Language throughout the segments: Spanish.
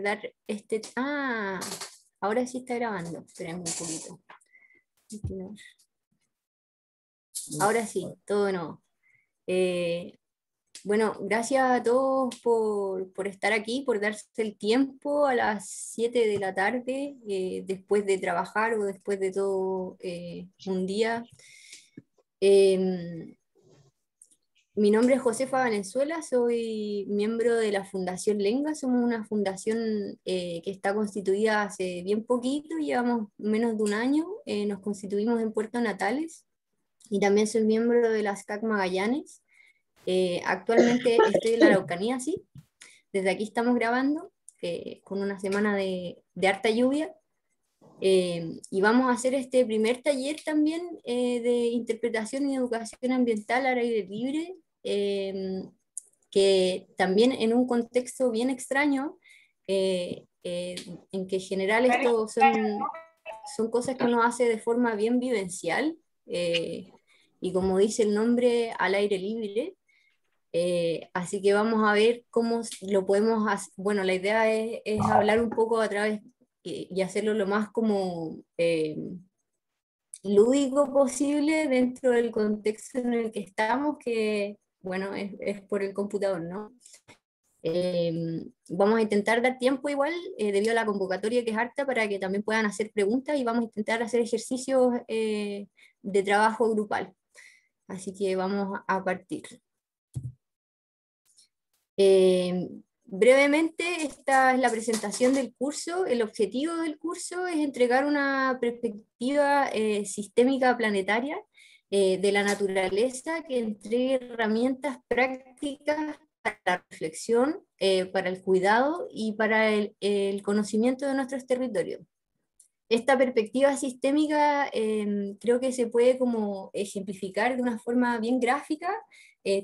dar este... Ah, ahora sí está grabando. Esperen un poquito. Ahora sí, todo no. Bueno, gracias a todos por estar aquí, por darse el tiempo a las 7 de la tarde, después de trabajar o después de todo un día. Eh, Mi nombre es Josefa Valenzuela, soy miembro de la Fundación Lenga. Somos una fundación que está constituida hace bien poquito, llevamos menos de un año. Nos constituimos en Puerto Natales y también soy miembro de las CAC Magallanes. Actualmente estoy en la Araucanía, sí. Desde aquí estamos grabando con una semana de harta lluvia. Y vamos a hacer este primer taller también de interpretación y educación ambiental al aire libre, que también en un contexto bien extraño, en que en general esto son cosas que uno hace de forma bien vivencial, y como dice el nombre, al aire libre. Así que vamos a ver cómo lo podemos hacer. Bueno, la idea es hablar un poco a través y hacerlo lo más como lúdico posible dentro del contexto en el que estamos, que bueno, es por el computador, ¿no? Vamos a intentar dar tiempo igual, debido a la convocatoria que es harta, para que también puedan hacer preguntas y vamos a intentar hacer ejercicios de trabajo grupal. Así que vamos a partir. Eh, Brevemente, esta es la presentación del curso. El objetivo del curso es entregar una perspectiva sistémica planetaria de la naturaleza, que entregue herramientas prácticas para la reflexión, para el cuidado y para el conocimiento de nuestros territorios. Esta perspectiva sistémica creo que se puede como ejemplificar de una forma bien gráfica,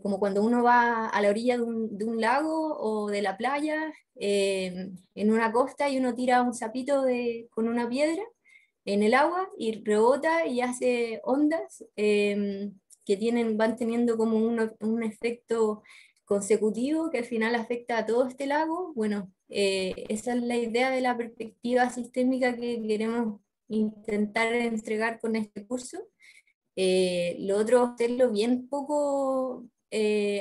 como cuando uno va a la orilla de un lago o de la playa, en una costa, y uno tira un sapito con una piedra en el agua y rebota y hace ondas que van teniendo como un efecto consecutivo que al final afecta a todo este lago. Bueno, esa es la idea de la perspectiva sistémica que queremos intentar entregar con este curso. Lo otro, hacerlo bien poco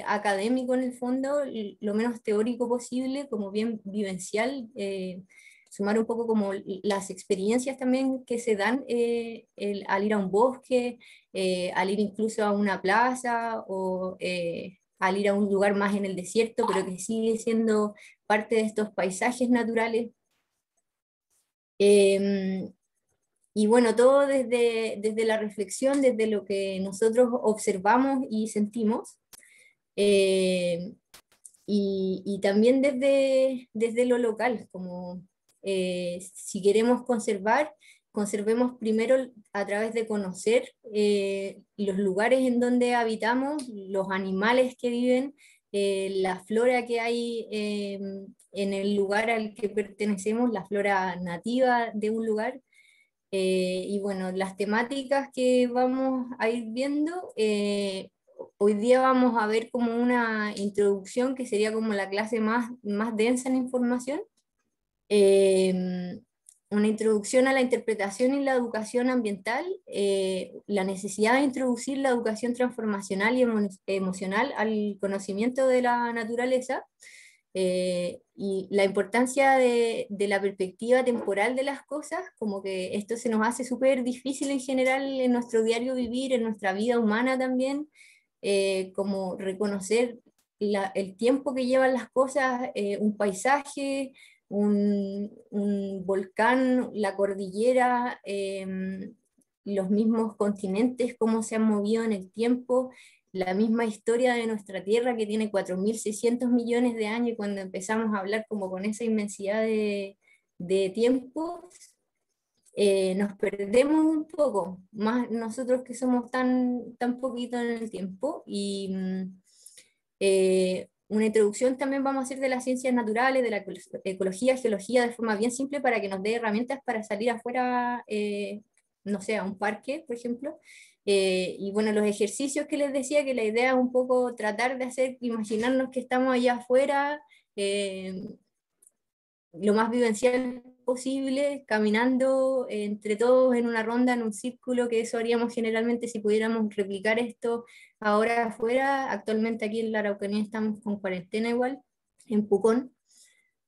académico en el fondo, lo menos teórico posible, como bien vivencial, sumar un poco como las experiencias también que se dan al ir a un bosque, al ir incluso a una plaza o al ir a un lugar más en el desierto, pero que sigue siendo parte de estos paisajes naturales. Y bueno, todo desde la reflexión, desde lo que nosotros observamos y sentimos, eh, y también desde lo local, como si queremos conservar, conservemos primero a través de conocer los lugares en donde habitamos, los animales que viven, la flora que hay en el lugar al que pertenecemos, la flora nativa de un lugar. Y bueno, las temáticas que vamos a ir viendo, hoy día vamos a ver como una introducción que sería como la clase más densa en información. Eh, una introducción a la interpretación y la educación ambiental, la necesidad de introducir la educación transformacional y emocional al conocimiento de la naturaleza, y la importancia de la perspectiva temporal de las cosas, como que esto se nos hace súper difícil en general en nuestro diario vivir, en nuestra vida humana también, como reconocer el tiempo que llevan las cosas, un paisaje, un volcán, la cordillera, los mismos continentes, cómo se han movido en el tiempo, la misma historia de nuestra Tierra, que tiene 4.600 millones de años, y cuando empezamos a hablar como con esa inmensidad de tiempos, nos perdemos un poco, más nosotros que somos tan poquito en el tiempo. Y una introducción también vamos a hacer de las ciencias naturales, de la ecología, geología, de forma bien simple, para que nos dé herramientas para salir afuera, no sé, a un parque, por ejemplo. Y bueno, los ejercicios que les decía, que la idea es un poco tratar de hacer, imaginarnos que estamos allá afuera, lo más vivencial posible, caminando entre todos en una ronda, en un círculo, que eso haríamos generalmente si pudiéramos replicar esto ahora afuera. Actualmente aquí en la Araucanía estamos con cuarentena igual, en Pucón.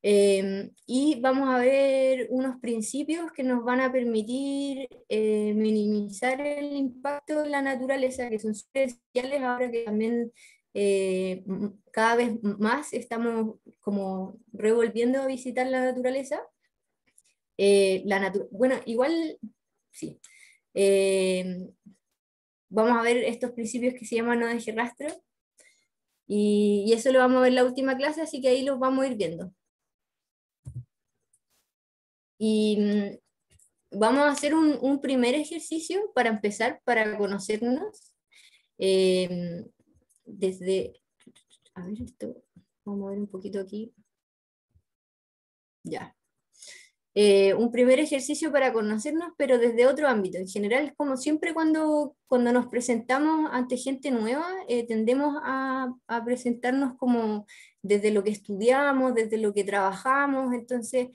Y vamos a ver unos principios que nos van a permitir minimizar el impacto de la naturaleza, que son súper esenciales ahora que también cada vez más estamos como revolviendo a visitar la naturaleza. Bueno, igual, sí. Eh, Vamos a ver estos principios que se llaman no deje rastro, y eso lo vamos a ver en la última clase, así que ahí los vamos a ir viendo. Y vamos a hacer un primer ejercicio para empezar, para conocernos. eh, desde, a ver esto, vamos a ver un poquito aquí. Ya. Un primer ejercicio para conocernos, pero desde otro ámbito. En general, como siempre cuando nos presentamos ante gente nueva, tendemos a presentarnos como desde lo que estudiamos, desde lo que trabajamos, entonces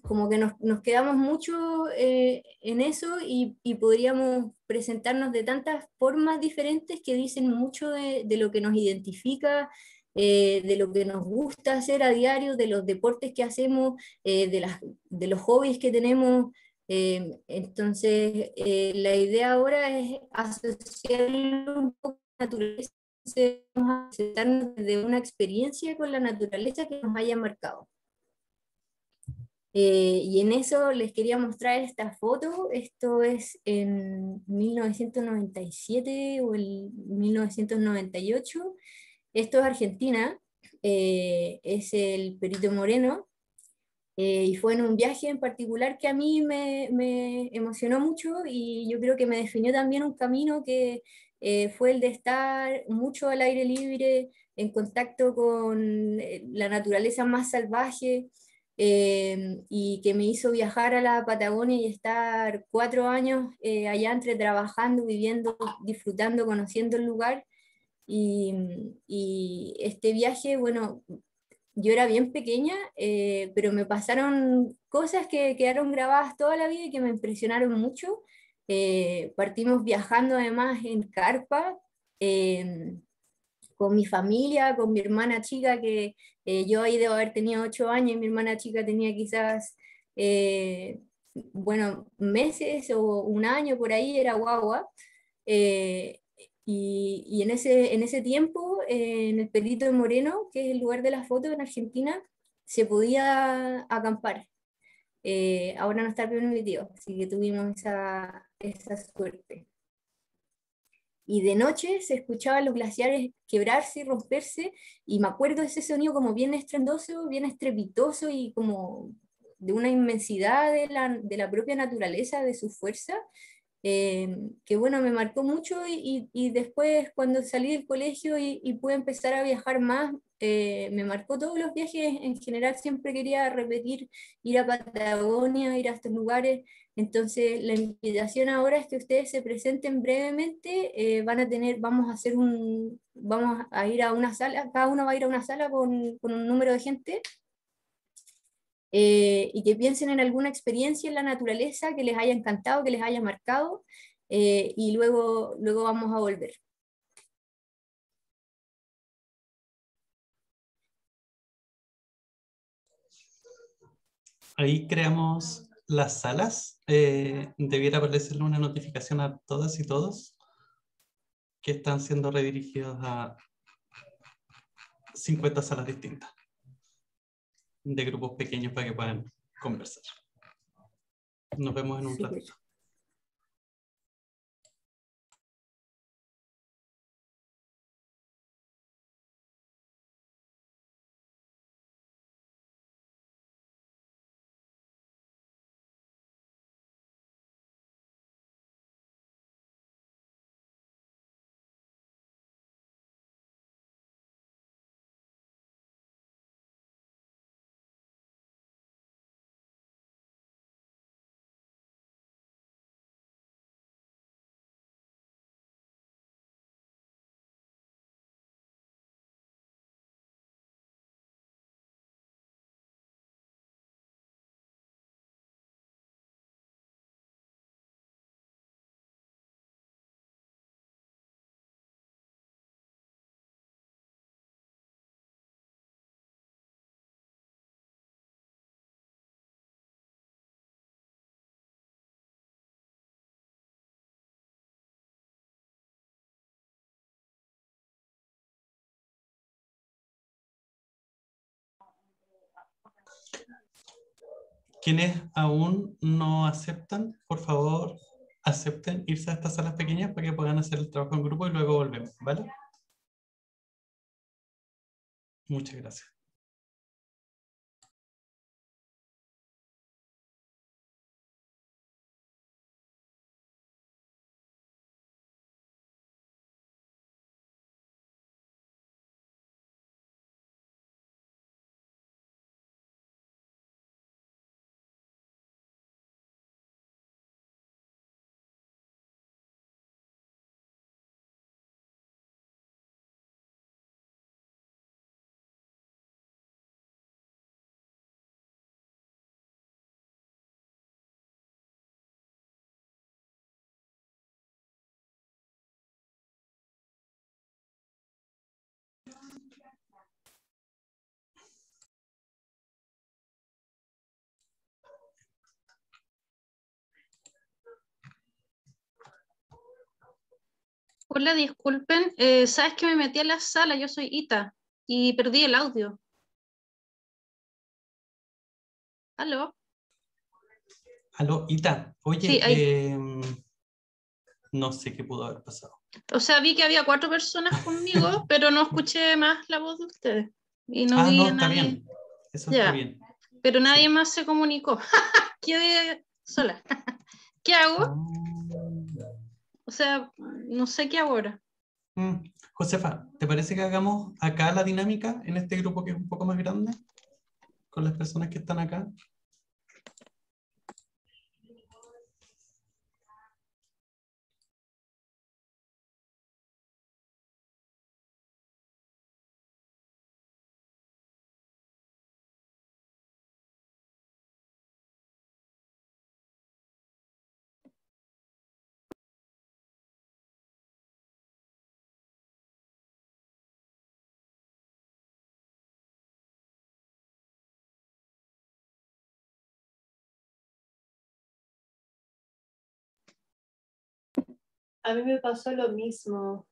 como que nos quedamos mucho en eso, y podríamos presentarnos de tantas formas diferentes que dicen mucho de lo que nos identifica, de lo que nos gusta hacer a diario, de los deportes que hacemos, de los hobbies que tenemos. Entonces, la idea ahora es asociarlo un poco a la naturaleza, vamos a presentarnos de una experiencia con la naturaleza que nos haya marcado. Y en eso les quería mostrar esta foto. Esto es en 1997 o el 1998. Esto es Argentina. Es el Perito Moreno. Y fue en un viaje en particular que a mí me emocionó mucho, y yo creo que me definió también un camino que fue el de estar mucho al aire libre, en contacto con la naturaleza más salvaje, y que me hizo viajar a la Patagonia y estar 4 años allá, entre trabajando, viviendo, disfrutando, conociendo el lugar. Y este viaje, bueno, yo era bien pequeña, pero me pasaron cosas que quedaron grabadas toda la vida y que me impresionaron mucho. Partimos viajando además en carpa, eh, con mi familia, con mi hermana chica, que yo ahí debo haber tenido 8 años, y mi hermana chica tenía quizás, bueno, meses o un año por ahí, era guagua. Eh, y en ese tiempo, en el Perito de Moreno, que es el lugar de la foto en Argentina, se podía acampar. Ahora no está permitido, así que tuvimos esa suerte. Y de noche se escuchaban los glaciares quebrarse y romperse, y me acuerdo de ese sonido como bien estrendoso, bien estrepitoso, y como de una inmensidad de la propia naturaleza, de su fuerza, que bueno, me marcó mucho, y después cuando salí del colegio y pude empezar a viajar más, me marcó todos los viajes. En general siempre quería repetir, ir a Patagonia, ir a estos lugares. Entonces la invitación ahora es que ustedes se presenten brevemente. Vamos a ir a una sala, cada uno va a ir a una sala con un número de gente, y que piensen en alguna experiencia en la naturaleza que les haya encantado, que les haya marcado, y luego vamos a volver. Ahí creamos las salas. Debiera aparecerle una notificación a todas y todos que están siendo redirigidos a 50 salas distintas de grupos pequeños para que puedan conversar. Nos vemos en un Súper. ratito. quienes aún no aceptan, por favor, acepten irse a estas salas pequeñas para que puedan hacer el trabajo en grupo y luego volvemos, ¿vale? Muchas gracias. Hola, disculpen. ¿Sabes que me metí a la sala? Yo soy Ita y perdí el audio. ¿Aló? Aló, Ita. Sí, Oye, ahí. no sé qué pudo haber pasado. O sea, vi que había 4 personas conmigo, pero no escuché más la voz de ustedes. Y no Ah, vi no, a está nadie. bien. Eso está Ya, bien. pero nadie Sí. más se comunicó. Quedé sola. ¿Qué Ah. hago? O sea, no sé qué hago ahora. Josefa, ¿te parece que hagamos acá la dinámica en este grupo que es un poco más grande? Con las personas que están acá. A mí me pasó lo mismo.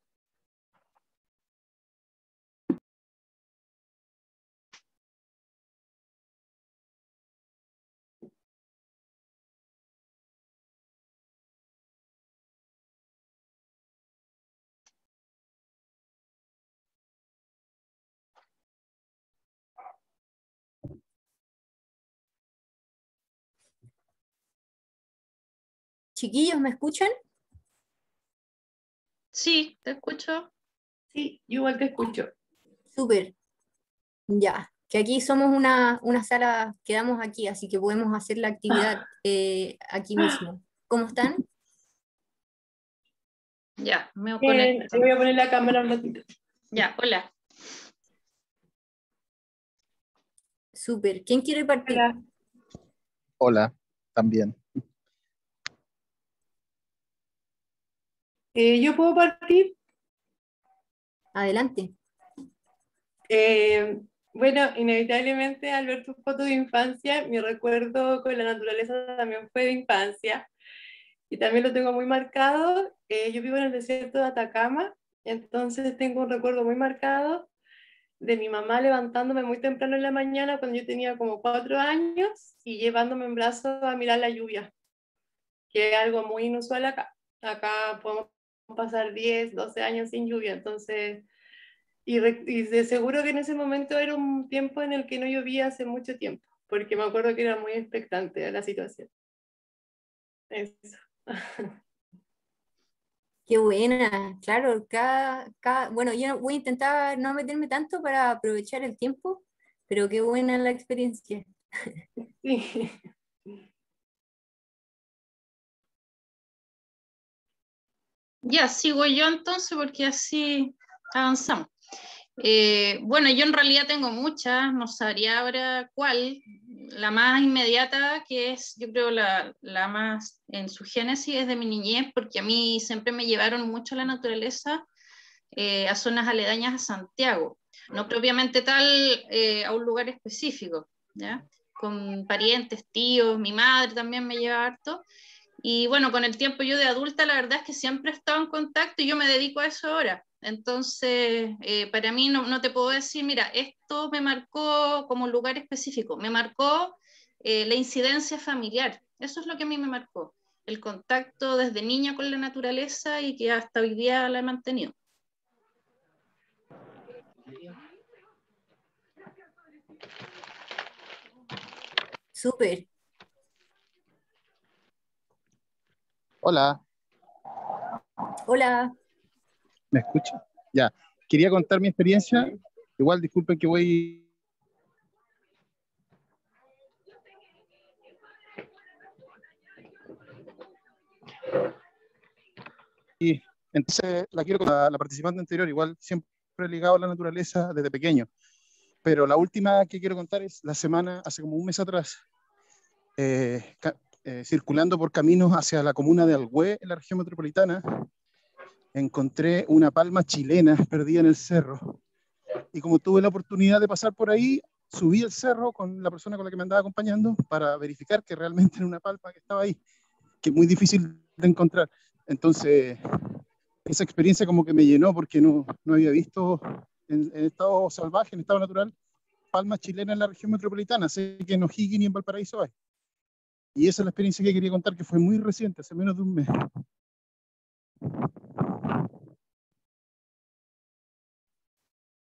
Chiquillos, ¿me escuchan? Sí, te escucho. Sí, yo igual te escucho. Súper, ya. Que aquí somos una sala, quedamos aquí, así que podemos hacer la actividad aquí mismo. ¿Cómo están? Ya, me Bien, conecto. te voy a poner la cámara un ratito. Ya, hola. Súper. ¿Quién quiere partir? Hola. Hola, también. Yo puedo partir. Adelante. Bueno, inevitablemente al ver tus fotos de infancia, mi recuerdo con la naturaleza también fue de infancia y también lo tengo muy marcado. Yo vivo en el desierto de Atacama, entonces tengo un recuerdo muy marcado de mi mamá levantándome muy temprano en la mañana cuando yo tenía como 4 años y llevándome en brazos a mirar la lluvia, que es algo muy inusual acá. Acá podemos pasar 10, 12 años sin lluvia, entonces, y de seguro que en ese momento era un tiempo en el que no llovía hace mucho tiempo, porque me acuerdo que era muy expectante de la situación. Eso. Qué buena. Claro, bueno, yo voy a intentar no meterme tanto para aprovechar el tiempo, pero qué buena la experiencia. Sí. Ya, sigo yo entonces porque así avanzamos. Bueno, yo en realidad tengo muchas, no sabría ahora cuál. La más inmediata, que es yo creo la más en su génesis, es de mi niñez, porque a mí siempre me llevaron mucho a la naturaleza, a zonas aledañas a Santiago, no propiamente tal a un lugar específico, ¿ya? Con parientes, tíos, mi madre también me lleva harto. Y bueno, con el tiempo yo de adulta, la verdad es que siempre he estado en contacto y yo me dedico a eso ahora. Entonces, para mí no te puedo decir, mira, esto me marcó como un lugar específico, me marcó la incidencia familiar. Eso es lo que a mí me marcó, el contacto desde niña con la naturaleza y que hasta hoy día la he mantenido. Súper. Hola, Hola. ¿me escucha? Ya, quería contar mi experiencia. Igual, disculpen que voy. Y entonces la quiero con la participante anterior, igual siempre ligado a la naturaleza desde pequeño. Pero la última que quiero contar es la semana, hace como un mes atrás, circulando por caminos hacia la comuna de Alhué, en la región metropolitana, encontré una palma chilena perdida en el cerro. Y como tuve la oportunidad de pasar por ahí, subí el cerro con la persona con la que me andaba acompañando para verificar que realmente era una palma que estaba ahí, que es muy difícil de encontrar. Entonces, esa experiencia como que me llenó porque no había visto en estado salvaje, en estado natural, palmas chilenas en la región metropolitana. Sé que en O'Higgins y en Valparaíso hay. Y esa es la experiencia que quería contar, que fue muy reciente, hace menos de un mes.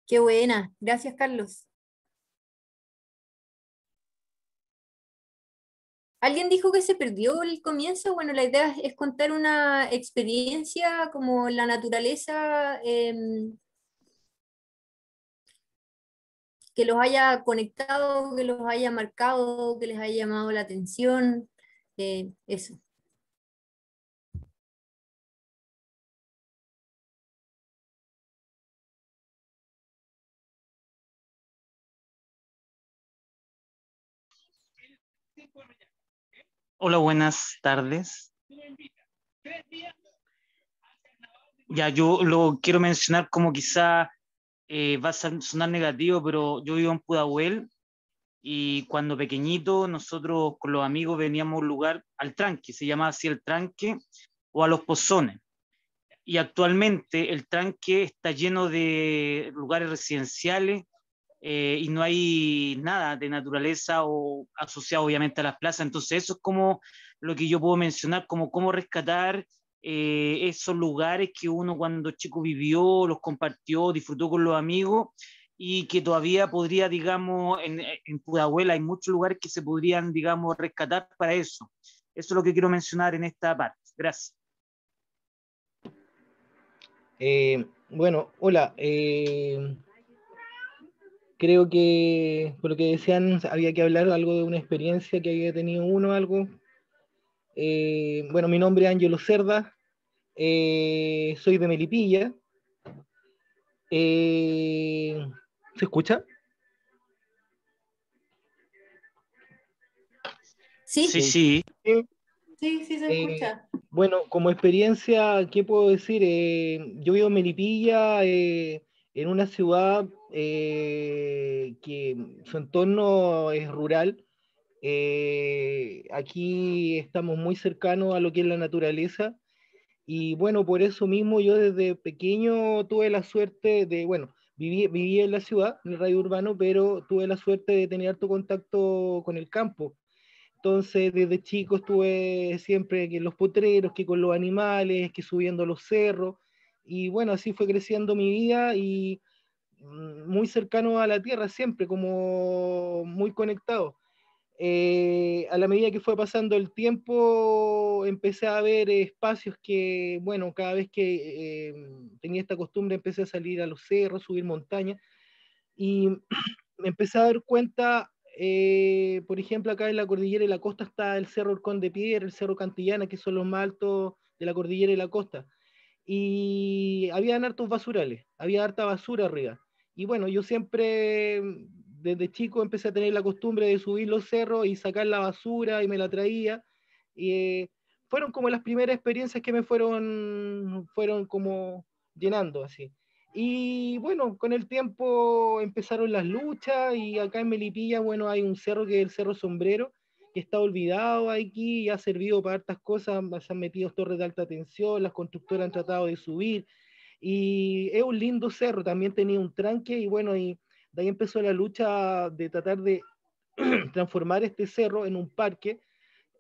Qué buena. Gracias, Carlos. ¿Alguien dijo que se perdió el comienzo? Bueno, la idea es contar una experiencia como la naturaleza que los haya conectado, que los haya marcado, que les haya llamado la atención. Eso. Hola, buenas tardes. Ya, yo lo quiero mencionar como quizá va a sonar negativo, pero yo vivo en Pudahuel y cuando pequeñito nosotros con los amigos veníamos a un lugar, al tranque, se llamaba así el tranque, o a los pozones. Y actualmente el tranque está lleno de lugares residenciales y no hay nada de naturaleza o asociado obviamente a las plazas. Entonces eso es como lo que yo puedo mencionar, como cómo rescatar esos lugares que uno cuando chico vivió, los compartió, disfrutó con los amigos y que todavía podría, digamos, en Pudahuel hay muchos lugares que se podrían, digamos, rescatar para eso. Eso es lo que quiero mencionar en esta parte. Gracias. Bueno, hola. Creo que por lo que decían había que hablar algo de una experiencia que había tenido uno, algo. Bueno, mi nombre es Ángelo Cerda, soy de Melipilla. ¿Se escucha? ¿Sí? Sí, sí. Sí, sí se escucha. Bueno, como experiencia, ¿qué puedo decir? Yo vivo en Melipilla, en una ciudad que su entorno es rural. Aquí estamos muy cercanos a lo que es la naturaleza y bueno, por eso mismo yo desde pequeño tuve la suerte de, bueno, viví en la ciudad, en el radio urbano, pero tuve la suerte de tener harto contacto con el campo. Entonces, desde chico estuve siempre que en los potreros, que con los animales, que subiendo los cerros. Y bueno, así fue creciendo mi vida y muy cercano a la tierra siempre, como muy conectado. A la medida que fue pasando el tiempo, empecé a ver espacios que, bueno, cada vez que tenía esta costumbre, empecé a salir a los cerros, subir montañas. Y me empecé a dar cuenta, por ejemplo, acá en la cordillera de la costa está el Cerro Orcón de Piedra, el Cerro Cantillana, que son los más altos de la cordillera de la costa. Y habían hartos basurales, había harta basura arriba. Y bueno, yo siempre, desde chico, empecé a tener la costumbre de subir los cerros y sacar la basura y me la traía. Y fueron como las primeras experiencias que me fueron como llenando así. Y bueno, con el tiempo empezaron las luchas y acá en Melipilla, bueno, hay un cerro que es el Cerro Sombrero, que está olvidado aquí y ha servido para hartas cosas, se han metido torres de alta tensión, las constructoras han tratado de subir y es un lindo cerro, también tenía un tranque y bueno, y de ahí empezó la lucha de tratar de transformar este cerro en un parque.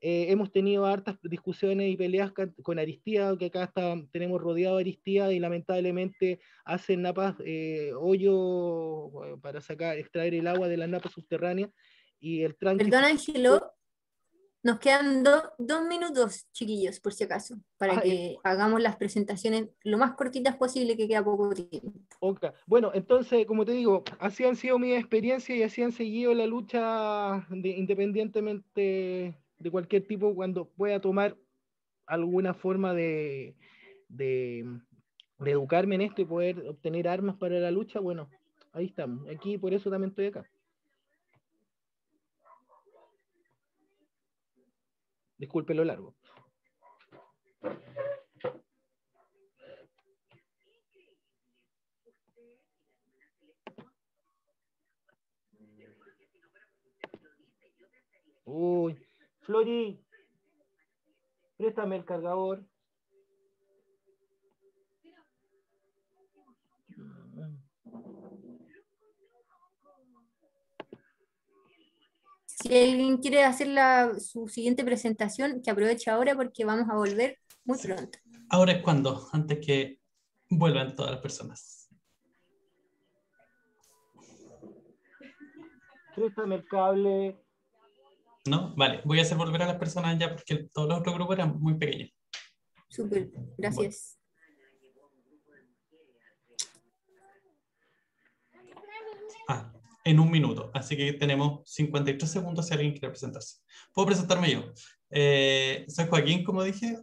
Hemos tenido hartas discusiones y peleas con Aristía, que acá tenemos rodeado a Aristía y lamentablemente hacen napas, hoyo para extraer el agua de las napas subterráneas y el tranque. Perdón, Ángelo, nos quedan 2 minutos, chiquillos, por si acaso, para que hagamos las presentaciones lo más cortitas posible, que queda poco tiempo. Okay. Bueno, entonces, como te digo, así han sido mis experiencias y así han seguido la lucha independientemente de cualquier tipo, cuando pueda tomar alguna forma de educarme en esto y poder obtener armas para la lucha. Bueno, ahí estamos. Aquí, por eso también estoy acá. Disculpe lo largo. Uy, Flori, préstame el cargador. Si alguien quiere hacer su siguiente presentación, que aproveche ahora porque vamos a volver muy pronto. Ahora es cuando, antes que vuelvan todas las personas. Préstame el cable. ¿No? Vale, voy a hacer volver a las personas ya porque todos los otros grupos eran muy pequeños. Súper, gracias. Bueno. En 1 minuto, así que tenemos 53 segundos si alguien quiere presentarse. Puedo presentarme yo. Soy Joaquín, como dije.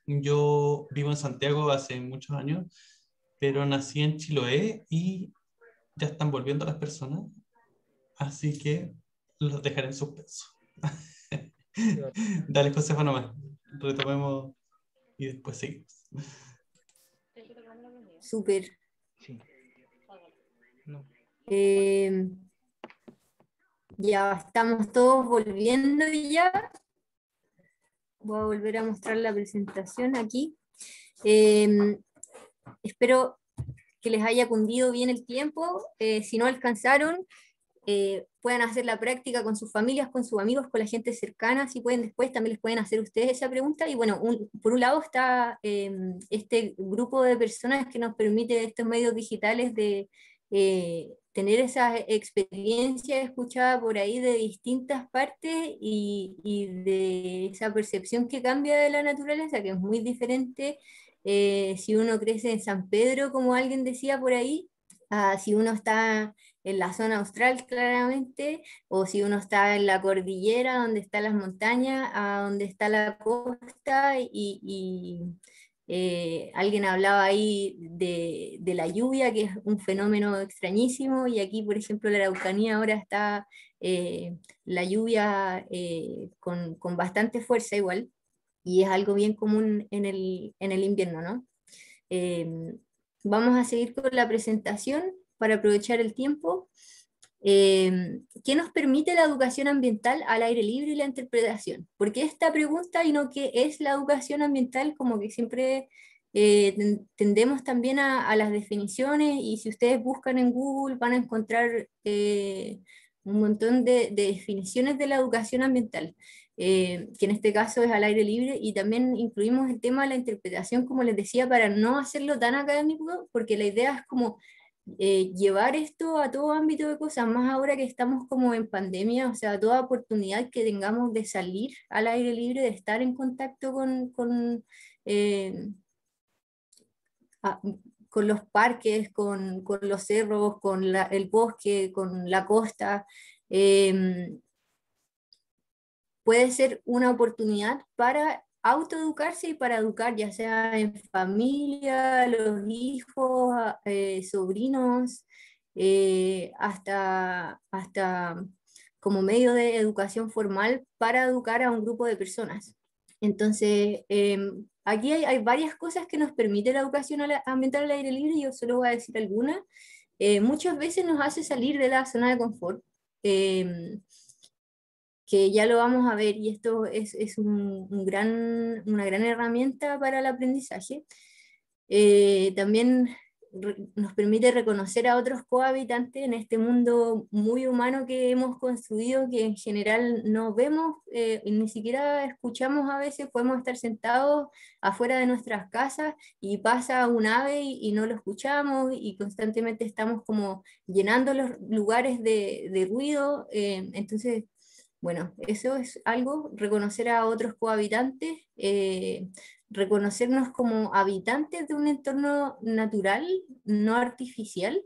Yo vivo en Santiago hace muchos años, pero nací en Chiloé y ya están volviendo las personas, así que los dejaré en suspenso. Dale, Josefa, nomás. Retomemos y después seguimos. Súper. Sí. No. Ya estamos todos volviendo ya. Voy a volver a mostrar la presentación aquí. Espero que les haya cundido bien el tiempo. Si no alcanzaron, puedan hacer la práctica con sus familias, con sus amigos, con la gente cercana. Si pueden después, también les pueden hacer ustedes esa pregunta. Y bueno, por un lado está este grupo de personas que nos permite estos medios digitales de tener esa experiencia escuchada por ahí de distintas partes y de esa percepción que cambia de la naturaleza, que es muy diferente si uno crece en San Pedro, como alguien decía por ahí, si uno está en la zona austral claramente, o si uno está en la cordillera, donde están las montañas, a donde está la costa, alguien hablaba ahí de la lluvia, que es un fenómeno extrañísimo, y aquí, por ejemplo, la Araucanía ahora está la lluvia con bastante fuerza igual, y es algo bien común en el invierno, ¿no? Vamos a seguir con la presentación para aprovechar el tiempo. ¿Qué nos permite la educación ambiental al aire libre y la interpretación? ¿Por qué esta pregunta y no qué es la educación ambiental? Como que siempre tendemos también a las definiciones, y si ustedes buscan en Google van a encontrar un montón de definiciones de la educación ambiental, que en este caso es al aire libre, y también incluimos el tema de la interpretación, como les decía, para no hacerlo tan académico, porque la idea es como llevar esto a todo ámbito de cosas, más ahora que estamos como en pandemia, o sea, toda oportunidad que tengamos de salir al aire libre, de estar en contacto con los parques, con los cerros, con el bosque, con la costa, puede ser una oportunidad para autoeducarse y para educar, ya sea en familia, los hijos, sobrinos, hasta como medio de educación formal para educar a un grupo de personas. Entonces, aquí hay varias cosas que nos permite la educación ambiental al aire libre, y yo solo voy a decir algunas. Muchas veces nos hace salir de la zona de confort, que ya lo vamos a ver, y esto es una gran herramienta para el aprendizaje. También nos permite reconocer a otros cohabitantes en este mundo muy humano que hemos construido, que en general no vemos, ni siquiera escuchamos a veces. Podemos estar sentados afuera de nuestras casas y pasa un ave y no lo escuchamos, y constantemente estamos como llenando los lugares de ruido. Entonces, bueno, eso es algo, reconocer a otros cohabitantes, reconocernos como habitantes de un entorno natural, no artificial.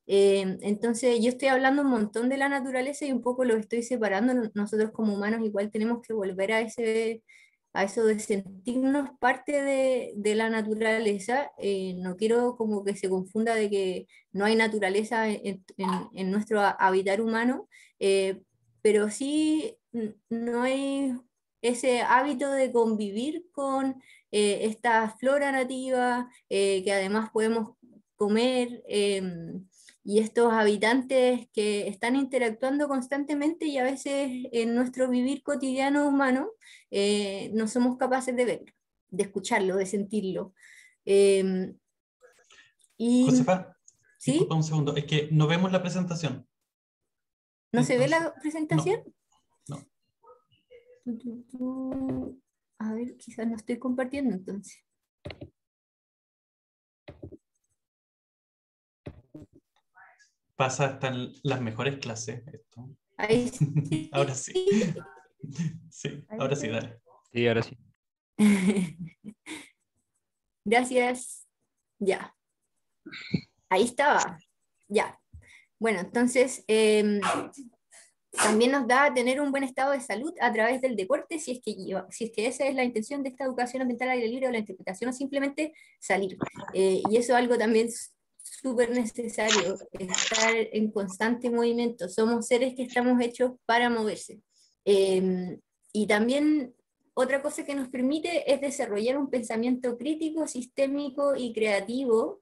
Entonces yo estoy hablando un montón de la naturaleza y un poco lo estoy separando. Nosotros como humanos igual tenemos que volver a eso de sentirnos parte de la naturaleza. No quiero como que se confunda de que no hay naturaleza en nuestro habitar humano, pero sí no hay ese hábito de convivir con esta flora nativa, que además podemos comer, y estos habitantes que están interactuando constantemente y a veces en nuestro vivir cotidiano humano no somos capaces de verlo, de escucharlo, de sentirlo. Y, Josefa, ¿sí? disculpa un segundo, es que no vemos la presentación. ¿No se ve Entonces, la presentación? no. A ver, quizás no estoy compartiendo entonces. Pasa hasta en las mejores clases esto. Ahí sí. Ahora sí. Sí, Ahí ahora sí, sí. dale. Sí, ahora sí. Gracias. Ya. Ahí estaba. Ya. Bueno, entonces también nos da tener un buen estado de salud a través del deporte, si es que esa es la intención de esta educación ambiental al aire libre, o la interpretación, o simplemente salir. Y eso es algo también súper necesario, estar en constante movimiento. Somos seres que estamos hechos para moverse. Y también otra cosa que nos permite es desarrollar un pensamiento crítico, sistémico y creativo,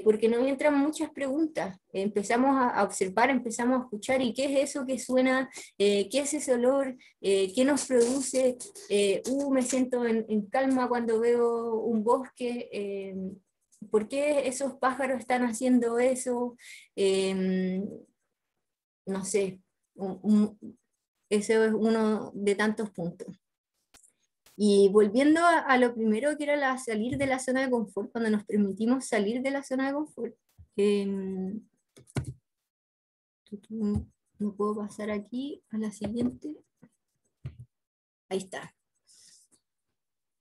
porque nos entran muchas preguntas. Empezamos a observar, empezamos a escuchar, ¿y qué es eso que suena? ¿Qué es ese olor? ¿Qué nos produce? Me siento en calma cuando veo un bosque. ¿Por qué esos pájaros están haciendo eso? No sé, ese es uno de tantos puntos. Y volviendo a lo primero, que era salir de la zona de confort, cuando nos permitimos salir de la zona de confort, no puedo pasar aquí a la siguiente. Ahí está.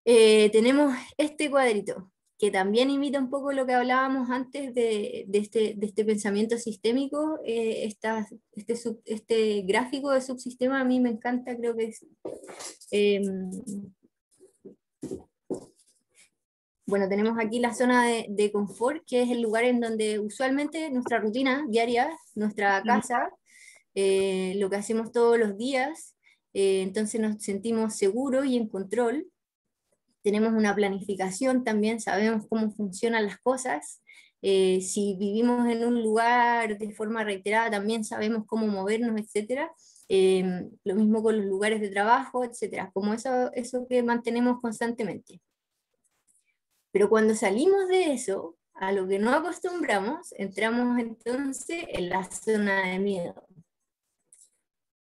Tenemos este cuadrito, que también imita un poco lo que hablábamos antes de este pensamiento sistémico. Este gráfico de subsistema a mí me encanta, creo que es... bueno, tenemos aquí la zona de confort, que es el lugar en donde usualmente nuestra rutina diaria, nuestra casa, lo que hacemos todos los días, entonces nos sentimos seguros y en control. Tenemos una planificación también, sabemos cómo funcionan las cosas. Si vivimos en un lugar de forma reiterada, también sabemos cómo movernos, etc. Lo mismo con los lugares de trabajo, etc. Como eso que mantenemos constantemente. Pero cuando salimos de eso, a lo que no acostumbramos, entramos entonces en la zona de miedo.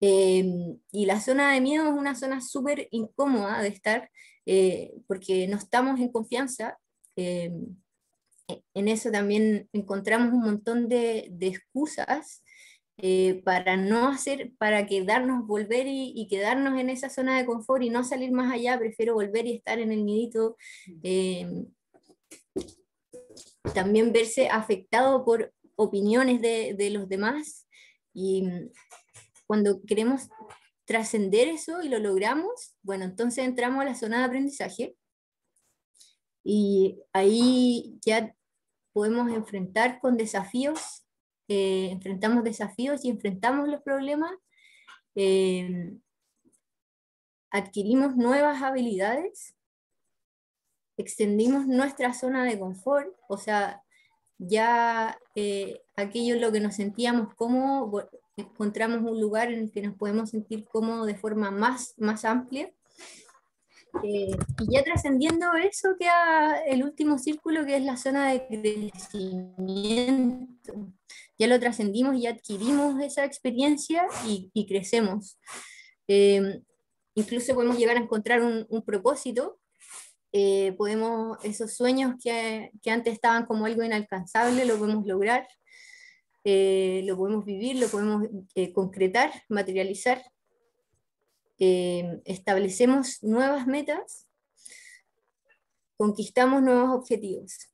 Y la zona de miedo es una zona súper incómoda de estar, porque no estamos en confianza. En eso también encontramos un montón de excusas para quedarnos, volver y quedarnos en esa zona de confort y no salir más allá. Prefiero volver y estar en el nidito. También verse afectado por opiniones de los demás, y cuando queremos trascender eso y lo logramos, bueno, entonces entramos a la zona de aprendizaje, y ahí ya podemos enfrentar con desafíos, enfrentamos desafíos y enfrentamos los problemas, adquirimos nuevas habilidades, extendimos nuestra zona de confort, o sea, ya aquello en lo que nos sentíamos cómodos, encontramos un lugar en el que nos podemos sentir cómodos de forma más amplia. Y ya trascendiendo eso, queda el último círculo, que es la zona de crecimiento. Ya lo trascendimos, ya adquirimos esa experiencia y crecemos. Incluso podemos llegar a encontrar un propósito. Esos sueños que antes estaban como algo inalcanzable, lo podemos lograr, lo podemos vivir, lo podemos concretar, materializar. Establecemos nuevas metas, conquistamos nuevos objetivos.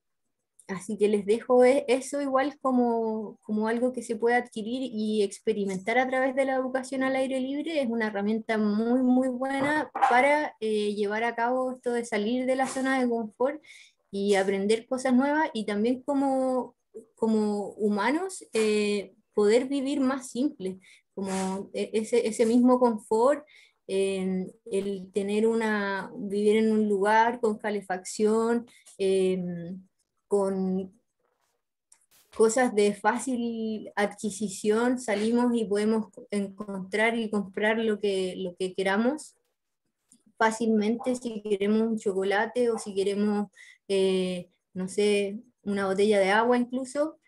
Así que les dejo eso igual como algo que se puede adquirir y experimentar a través de la educación al aire libre. Es una herramienta muy, muy buena para llevar a cabo esto de salir de la zona de confort y aprender cosas nuevas, y también como humanos poder vivir más simple, como ese mismo confort, el vivir en un lugar con calefacción, con cosas de fácil adquisición, salimos y podemos encontrar y comprar lo que queramos fácilmente, si queremos un chocolate o si queremos, no sé, una botella de agua incluso.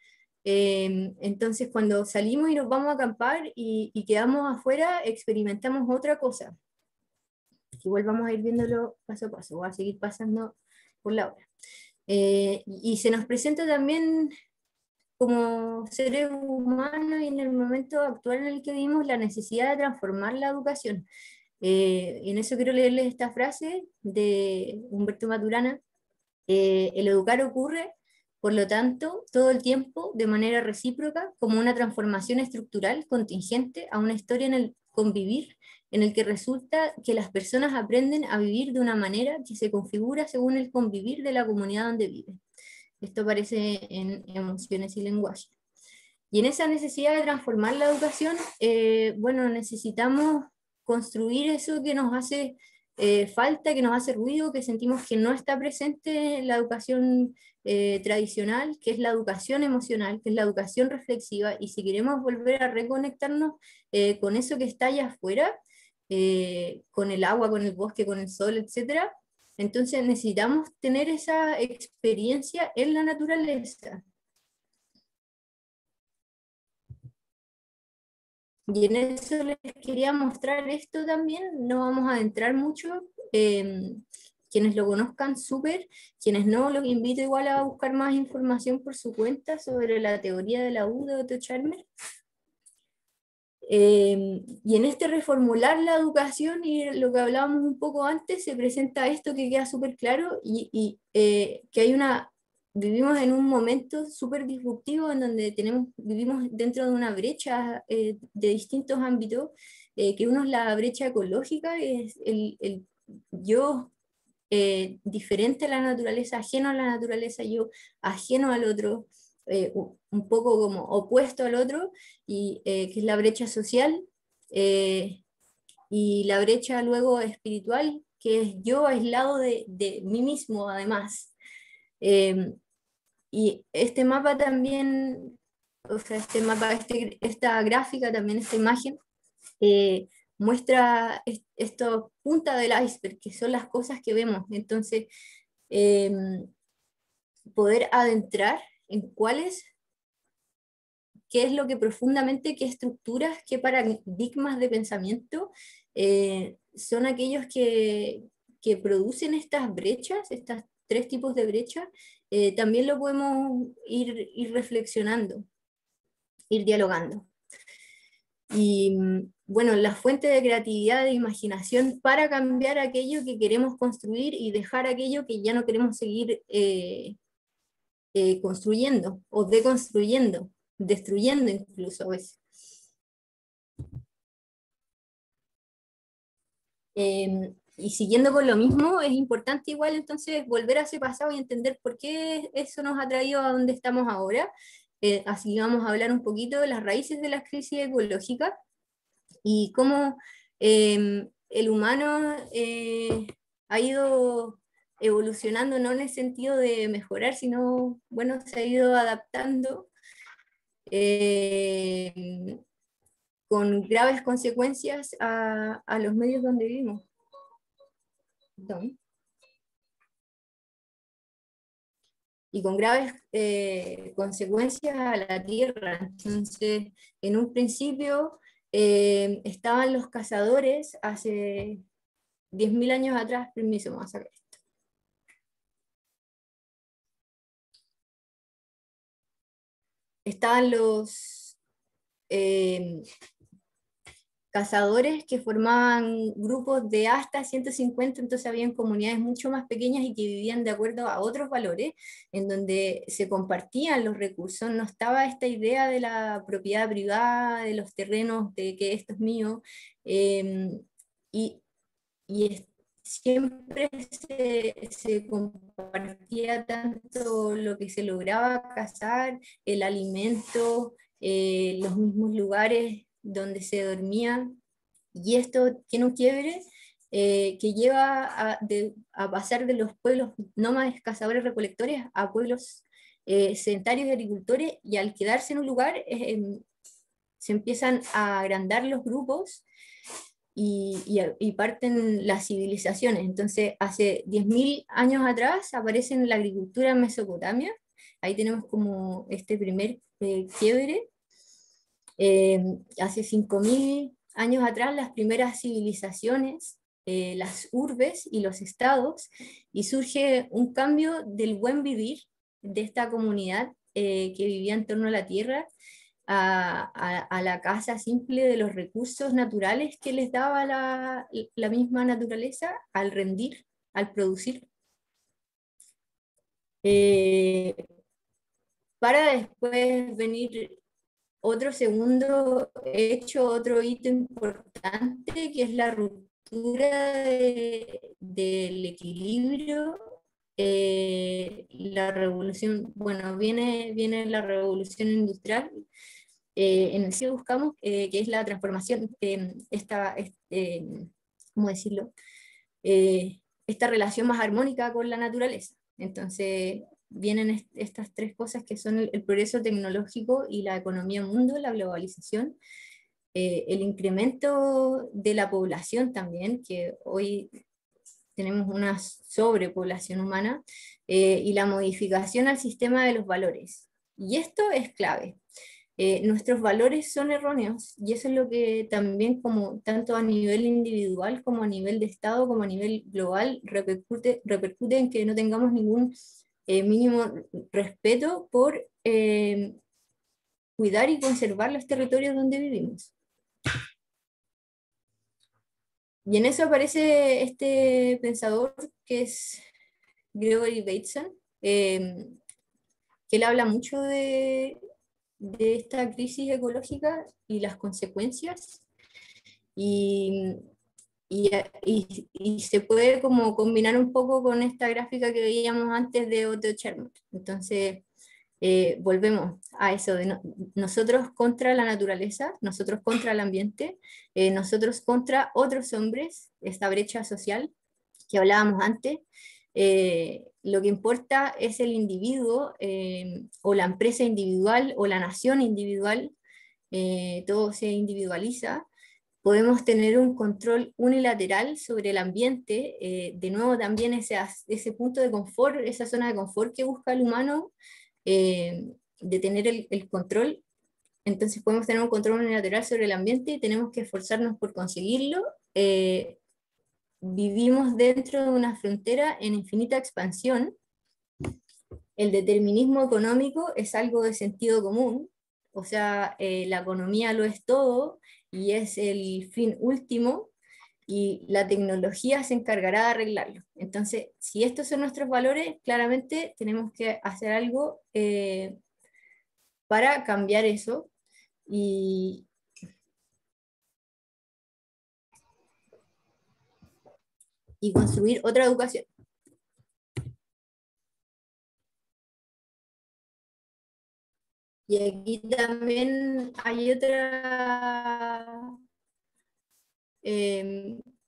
Entonces cuando salimos y nos vamos a acampar y quedamos afuera, experimentamos otra cosa. Igual vamos a ir viéndolo paso a paso, voy a seguir pasando por la hora. Y se nos presenta también como seres humanos y en el momento actual en el que vivimos la necesidad de transformar la educación. Y en eso quiero leerles esta frase de Humberto Maturana. El educar ocurre, por lo tanto, todo el tiempo, de manera recíproca, como una transformación estructural contingente a una historia en el convivir, en el que resulta que las personas aprenden a vivir de una manera que se configura según el convivir de la comunidad donde viven. Esto aparece en Emociones y Lenguaje. Y en esa necesidad de transformar la educación, bueno, necesitamos construir eso que nos hace falta, que nos hace ruido, que sentimos que no está presente en la educación tradicional, que es la educación emocional, que es la educación reflexiva. Y si queremos volver a reconectarnos con eso que está allá afuera, con el agua, con el bosque, con el sol, etcétera, entonces necesitamos tener esa experiencia en la naturaleza. Y en eso les quería mostrar esto también. No vamos a adentrar mucho. Quienes lo conozcan, súper. Quienes no, los invito igual a buscar más información por su cuenta sobre la teoría de la U de Otto Scharmer. Y en este reformular la educación y lo que hablábamos un poco antes, se presenta esto que queda súper claro, y que vivimos en un momento súper disruptivo en donde vivimos dentro de una brecha de distintos ámbitos, que uno es la brecha ecológica, es el yo diferente a la naturaleza, ajeno a la naturaleza, yo ajeno al otro, un poco como opuesto al otro, y que es la brecha social, y la brecha luego espiritual, que es yo aislado de mí mismo además. Y este mapa también, o sea, esta gráfica también, esta imagen, muestra esto punta del iceberg, que son las cosas que vemos. Entonces, poder adentrar en qué es lo que profundamente, qué estructuras, qué paradigmas de pensamiento son aquellos que producen estas brechas, estas tres tipos de brechas. También lo podemos ir reflexionando, ir dialogando. Y bueno, la fuente de creatividad, de imaginación para cambiar aquello que queremos construir y dejar aquello que ya no queremos seguir construyendo o deconstruyendo, destruyendo incluso a veces. Y siguiendo con lo mismo, es importante igual entonces volver a ese pasado y entender por qué eso nos ha traído a donde estamos ahora. Así vamos a hablar un poquito de las raíces de la crisis ecológica y cómo el humano ha ido evolucionando, no en el sentido de mejorar, sino, bueno, se ha ido adaptando con graves consecuencias a los medios donde vivimos. perdón, y con graves consecuencias a la tierra. Entonces, en un principio estaban los cazadores hace 10.000 años atrás. Permiso, vamos a sacar esto. Estaban los cazadores que formaban grupos de hasta 150, entonces habían comunidades mucho más pequeñas y que vivían de acuerdo a otros valores, en donde se compartían los recursos, no estaba esta idea de la propiedad privada, de los terrenos, de que esto es mío, y siempre se compartía tanto lo que se lograba cazar, el alimento, los mismos lugares donde se dormía, y esto tiene un quiebre que lleva a pasar de los pueblos nómades, cazadores, recolectores, a pueblos sedentarios y agricultores, y al quedarse en un lugar se empiezan a agrandar los grupos y parten las civilizaciones. Entonces, hace 10.000 años atrás aparece en la agricultura en Mesopotamia, ahí tenemos como este primer quiebre. Hace 5.000 años atrás las primeras civilizaciones, las urbes y los estados, y surge un cambio del buen vivir de esta comunidad que vivía en torno a la tierra, a la caza simple de los recursos naturales que les daba la misma naturaleza al rendir, al producir. Para después venir otro segundo hecho, otro hito importante, que es la ruptura del equilibrio. La revolución, bueno, viene la revolución industrial. En el cielo buscamos, que es la transformación, ¿cómo decirlo? Esta relación más armónica con la naturaleza. Entonces, vienen estas tres cosas que son el progreso tecnológico y la economía mundo, la globalización, el incremento de la población también, que hoy tenemos una sobrepoblación humana, y la modificación al sistema de los valores. Y esto es clave. Nuestros valores son erróneos, y eso es lo que también, como tanto a nivel individual como a nivel de Estado como a nivel global, repercute en que no tengamos ningún mínimo respeto por cuidar y conservar los territorios donde vivimos. Y en eso aparece este pensador que es Gregory Bateson, que él habla mucho de esta crisis ecológica y las consecuencias, y se puede como combinar un poco con esta gráfica que veíamos antes de Otto Scharmer. Entonces, volvemos a eso de nosotros contra la naturaleza, nosotros contra el ambiente, nosotros contra otros hombres, esta brecha social que hablábamos antes. Lo que importa es el individuo, o la empresa individual, o la nación individual, todo se individualiza. Podemos tener un control unilateral sobre el ambiente, de nuevo también ese punto de confort, esa zona de confort que busca el humano, de tener el control. Entonces podemos tener un control unilateral sobre el ambiente y tenemos que esforzarnos por conseguirlo. Vivimos dentro de una frontera en infinita expansión. El determinismo económico es algo de sentido común, o sea, la economía lo es todo y es el fin último, y la tecnología se encargará de arreglarlo. Entonces, si estos son nuestros valores, claramente tenemos que hacer algo para cambiar eso y construir otra educación. Y aquí también hay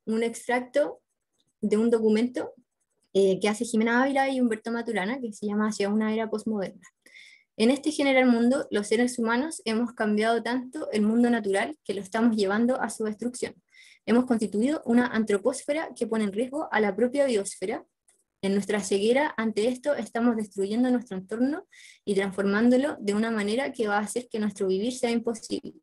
un extracto de un documento que hace Jimena Ávila y Humberto Maturana, que se llama Hacia una era posmoderna. En este general mundo, los seres humanos hemos cambiado tanto el mundo natural que lo estamos llevando a su destrucción. hemos constituido una antropósfera que pone en riesgo a la propia biosfera. En nuestra ceguera ante esto estamos destruyendo nuestro entorno y transformándolo de una manera que va a hacer que nuestro vivir sea imposible.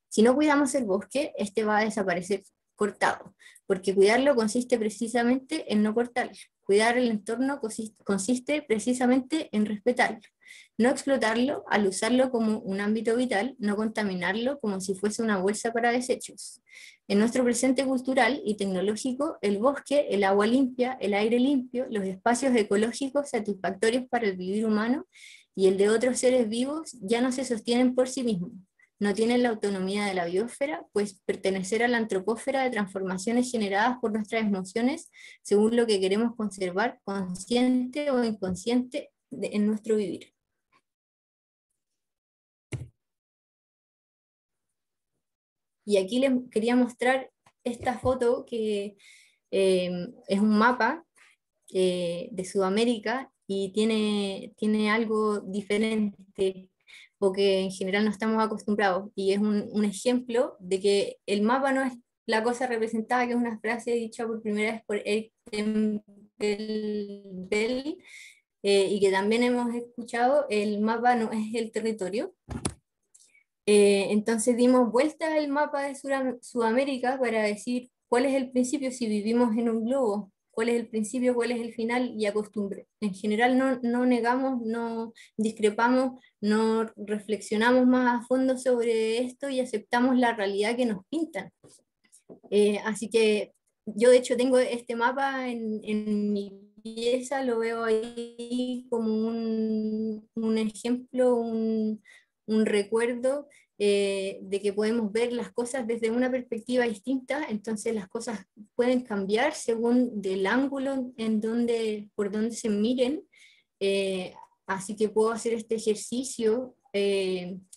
Si no cuidamos el bosque, este va a desaparecer cortado, porque cuidarlo consiste precisamente en no cortarlo. Cuidar el entorno consiste precisamente en respetarlo, no explotarlo al usarlo como un ámbito vital, no contaminarlo como si fuese una bolsa para desechos. En nuestro presente cultural y tecnológico, el bosque, el agua limpia, el aire limpio, los espacios ecológicos satisfactorios para el vivir humano y el de otros seres vivos ya no se sostienen por sí mismos. No tienen la autonomía de la biosfera, pues pertenecer a la antropósfera de transformaciones generadas por nuestras emociones según lo que queremos conservar consciente o inconsciente en nuestro vivir. Y aquí les quería mostrar esta foto que es un mapa de Sudamérica y tiene algo diferente o que en general no estamos acostumbrados, y es un ejemplo de que el mapa no es la cosa representada, que es una frase dicha por primera vez por Eric Bell, y que también hemos escuchado, el mapa no es el territorio. Entonces dimos vuelta al mapa de Sudamérica para decir cuál es el principio si vivimos en un globo, cuál es el principio, cuál es el final, y acostumbre. En general no negamos, no discrepamos, no reflexionamos más a fondo sobre esto y aceptamos la realidad que nos pintan. Así que yo de hecho tengo este mapa en mi pieza, lo veo ahí como un ejemplo, un recuerdo de que podemos ver las cosas desde una perspectiva distinta, entonces las cosas pueden cambiar según del ángulo por donde se miren, así que puedo hacer este ejercicio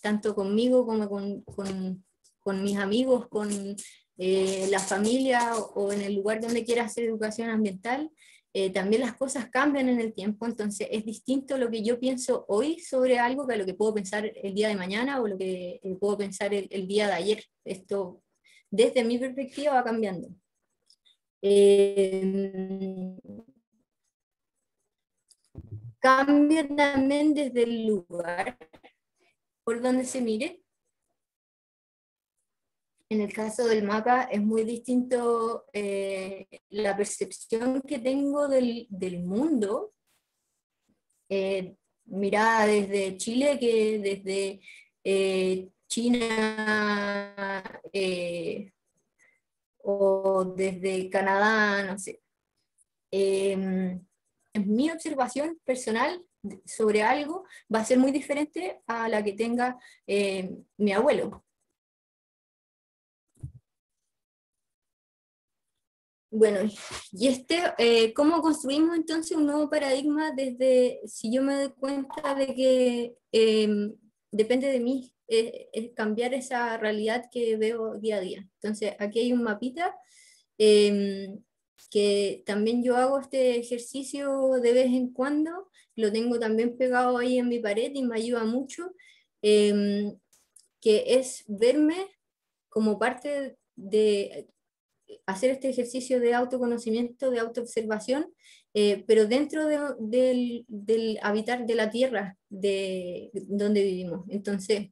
tanto conmigo como con mis amigos, con la familia o en el lugar donde quiera hacer educación ambiental. También las cosas cambian en el tiempo, entonces es distinto lo que yo pienso hoy sobre algo que lo que puedo pensar el día de mañana o lo que puedo pensar el día de ayer. Esto desde mi perspectiva va cambiando. Cambia también desde el lugar por donde se mire. En el caso del mapa es muy distinto la percepción que tengo del mundo, mirada desde Chile que desde China o desde Canadá, no sé. Mi observación personal sobre algo va a ser muy diferente a la que tenga mi abuelo. Bueno, y ¿cómo construimos entonces un nuevo paradigma si yo me doy cuenta de que depende de mí cambiar esa realidad que veo día a día? Entonces, aquí hay un mapita que también yo hago este ejercicio de vez en cuando, lo tengo también pegado ahí en mi pared y me ayuda mucho, que es verme como parte de hacer este ejercicio de autoconocimiento, de autoobservación, pero dentro del habitar de la tierra donde vivimos. Entonces,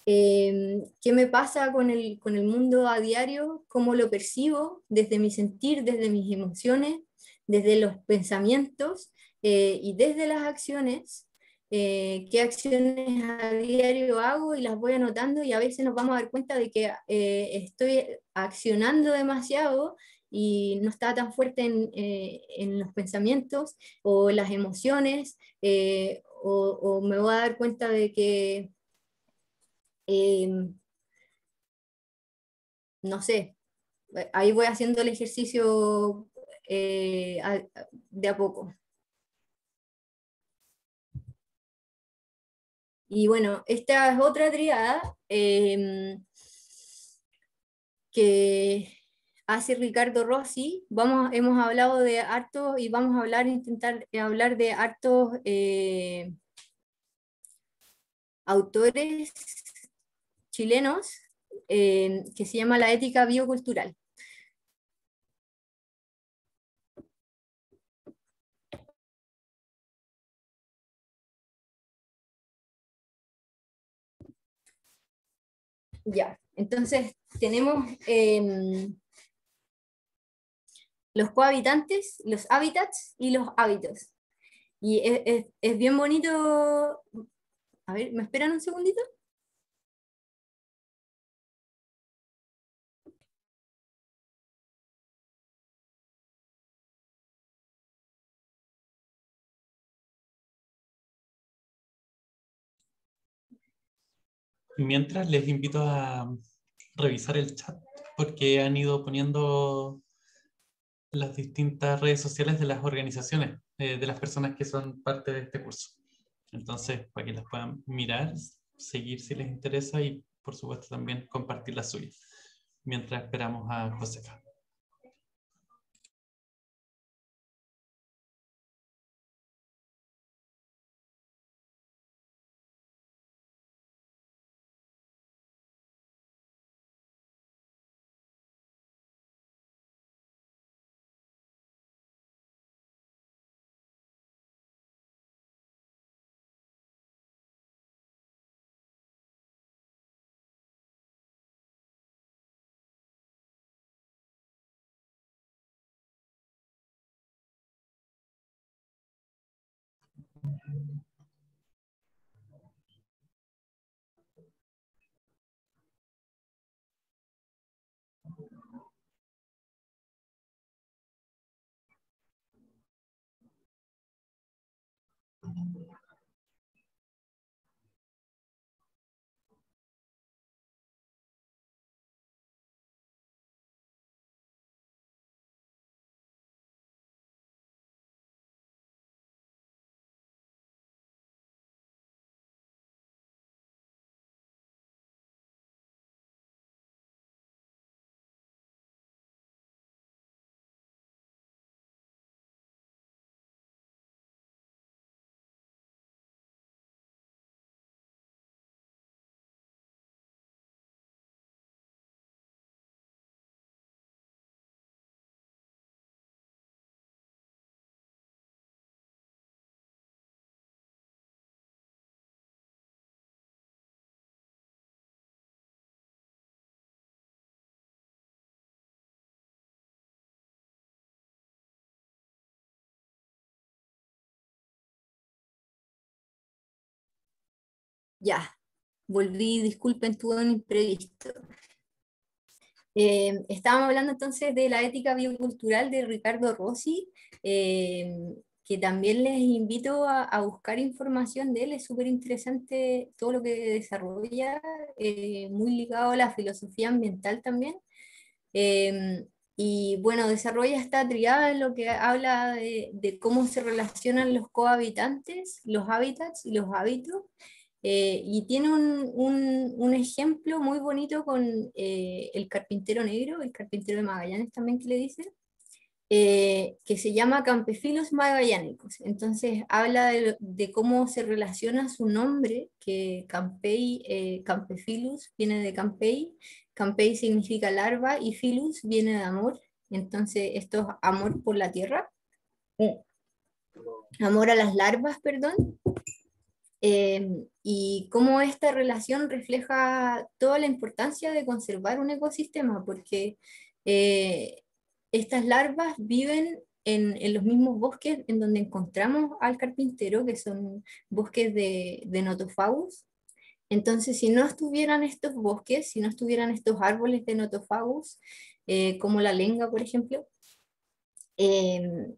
¿qué me pasa con el mundo a diario? ¿Cómo lo percibo desde mi sentir, desde mis emociones, desde los pensamientos y desde las acciones? Qué acciones a diario hago y las voy anotando, y a veces nos vamos a dar cuenta de que estoy accionando demasiado y no está tan fuerte en los pensamientos o las emociones, o me voy a dar cuenta de que no sé, ahí voy haciendo el ejercicio de a poco. Y bueno, esta es otra triada que hace Ricardo Rossi. Hemos hablado de hartos y vamos a intentar hablar de hartos autores chilenos que se llama la ética biocultural. Ya, entonces tenemos los cohabitantes, los hábitats y los hábitos. Y es bien bonito. A ver, ¿me esperan un segundito? Mientras les invito a revisar el chat, porque han ido poniendo las distintas redes sociales de las organizaciones, de las personas que son parte de este curso. Entonces, para que las puedan mirar, seguir si les interesa y, por supuesto, también compartir las suyas, mientras esperamos a Josefa. Ya, volví, disculpen, tuve un imprevisto. Estábamos hablando entonces de la ética biocultural de Ricardo Rossi, que también les invito a buscar información de él, es súper interesante todo lo que desarrolla, muy ligado a la filosofía ambiental también. Y bueno, desarrolla esta triada en lo que habla de cómo se relacionan los cohabitantes, los hábitats y los hábitos. Y tiene un ejemplo muy bonito con el carpintero negro, el carpintero de Magallanes también que le dicen, que se llama Campesinos Magallánicos. Entonces habla de cómo se relaciona su nombre, que Campei, Campefilus viene de Campei, Campei significa larva y Filus viene de amor, entonces esto es amor por la tierra, amor a las larvas, perdón. Y cómo esta relación refleja toda la importancia de conservar un ecosistema, porque estas larvas viven en los mismos bosques en donde encontramos al carpintero, que son bosques de Nothofagus. Entonces, si no estuvieran estos bosques, si no estuvieran estos árboles de Nothofagus, como la lenga, por ejemplo, eh,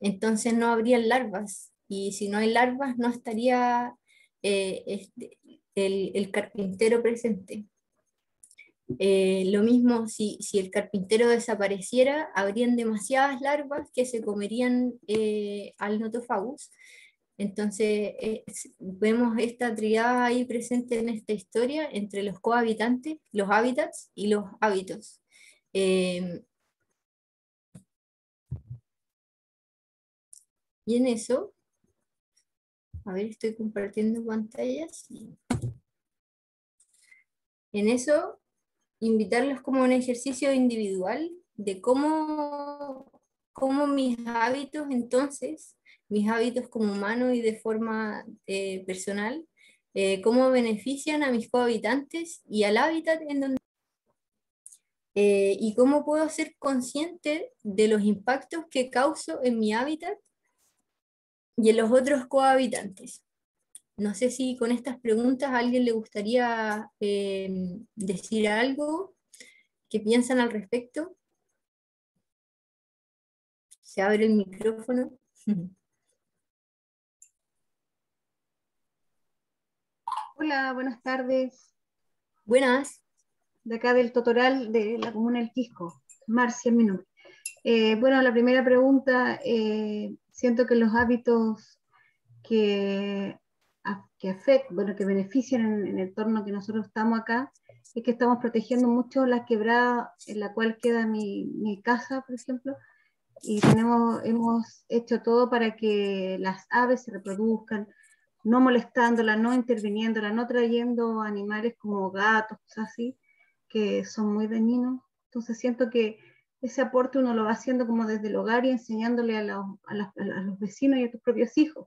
entonces no habrían larvas, y si no hay larvas no estaría el carpintero presente. Lo mismo si el carpintero desapareciera, habrían demasiadas larvas que se comerían al Nothofagus. Entonces vemos esta triada ahí presente en esta historia entre los cohabitantes, los hábitats y los hábitos. Y en eso, a ver, estoy compartiendo pantallas. En eso, invitarlos como un ejercicio individual de cómo mis hábitos entonces, mis hábitos como humano y de forma personal, cómo benefician a mis cohabitantes y al hábitat en donde... y cómo puedo ser consciente de los impactos que causo en mi hábitat y en los otros cohabitantes. No sé si con estas preguntas a alguien le gustaría decir algo, qué piensan al respecto. Se abre el micrófono. Hola, buenas tardes. Buenas. De acá del Totoral, de la comuna del Quisco. Marcia, mi nombre. Bueno, la primera pregunta, siento que los hábitos que bueno, que benefician en el entorno que nosotros estamos acá, es que estamos protegiendo mucho la quebrada en la cual queda mi casa, por ejemplo, y hemos hecho todo para que las aves se reproduzcan, no molestándola, no interviniéndola, no trayendo animales como gatos, cosas así, que son muy dañinos. Entonces siento que ese aporte uno lo va haciendo como desde el hogar y enseñándole a los vecinos y a tus propios hijos,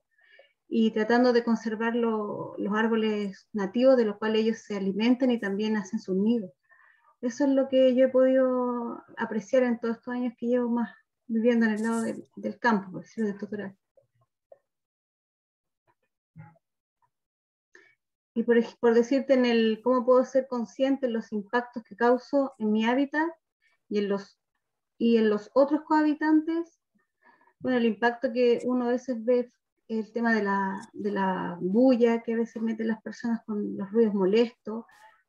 y tratando de conservar los árboles nativos de los cuales ellos se alimentan y también hacen sus nidos. Eso es lo que yo he podido apreciar en todos estos años que llevo más viviendo en el lado del campo, por decirlo, del Totoral. Y por decirte cómo puedo ser consciente de los impactos que causo en mi hábitat y en los otros cohabitantes. Bueno, el impacto que uno a veces ve, el tema de la bulla que a veces meten las personas con los ruidos molestos,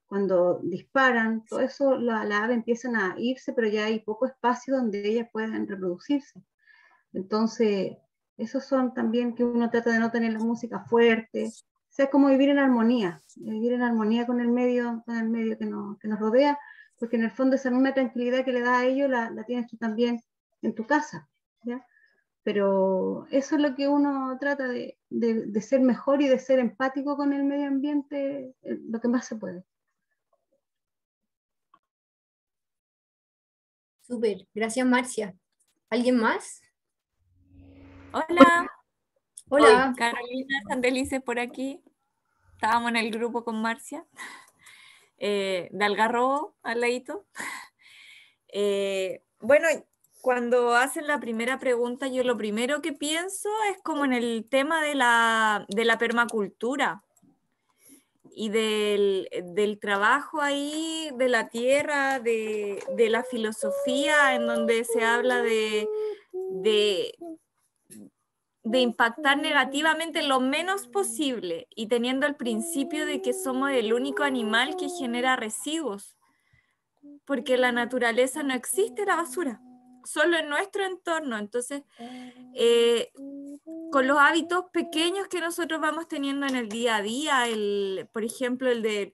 cuando disparan, todo eso, las aves empiezan a irse, pero ya hay poco espacio donde ellas puedan reproducirse. Entonces, esos son también que uno trata de no tener la música fuerte, o sea, es como vivir en armonía con el medio que nos rodea, porque en el fondo esa misma tranquilidad que le da a ellos la tienes tú también en tu casa, ¿ya? Pero eso es lo que uno trata de ser mejor y de ser empático con el medio ambiente, lo que más se puede. Súper, gracias Marcia. ¿Alguien más? Hola, Hola. Carolina Santelices por aquí. Estábamos en el grupo con Marcia, de Algarrobo, al ladito. Bueno, cuando hacen la primera pregunta, yo lo primero que pienso es como en el tema de la permacultura y del trabajo ahí, de la tierra, de la filosofía, en donde se habla de impactar negativamente lo menos posible y teniendo el principio de que somos el único animal que genera residuos, porque en la naturaleza no existe la basura, solo en nuestro entorno. Entonces, con los hábitos pequeños que nosotros vamos teniendo en el día a día, por ejemplo, el del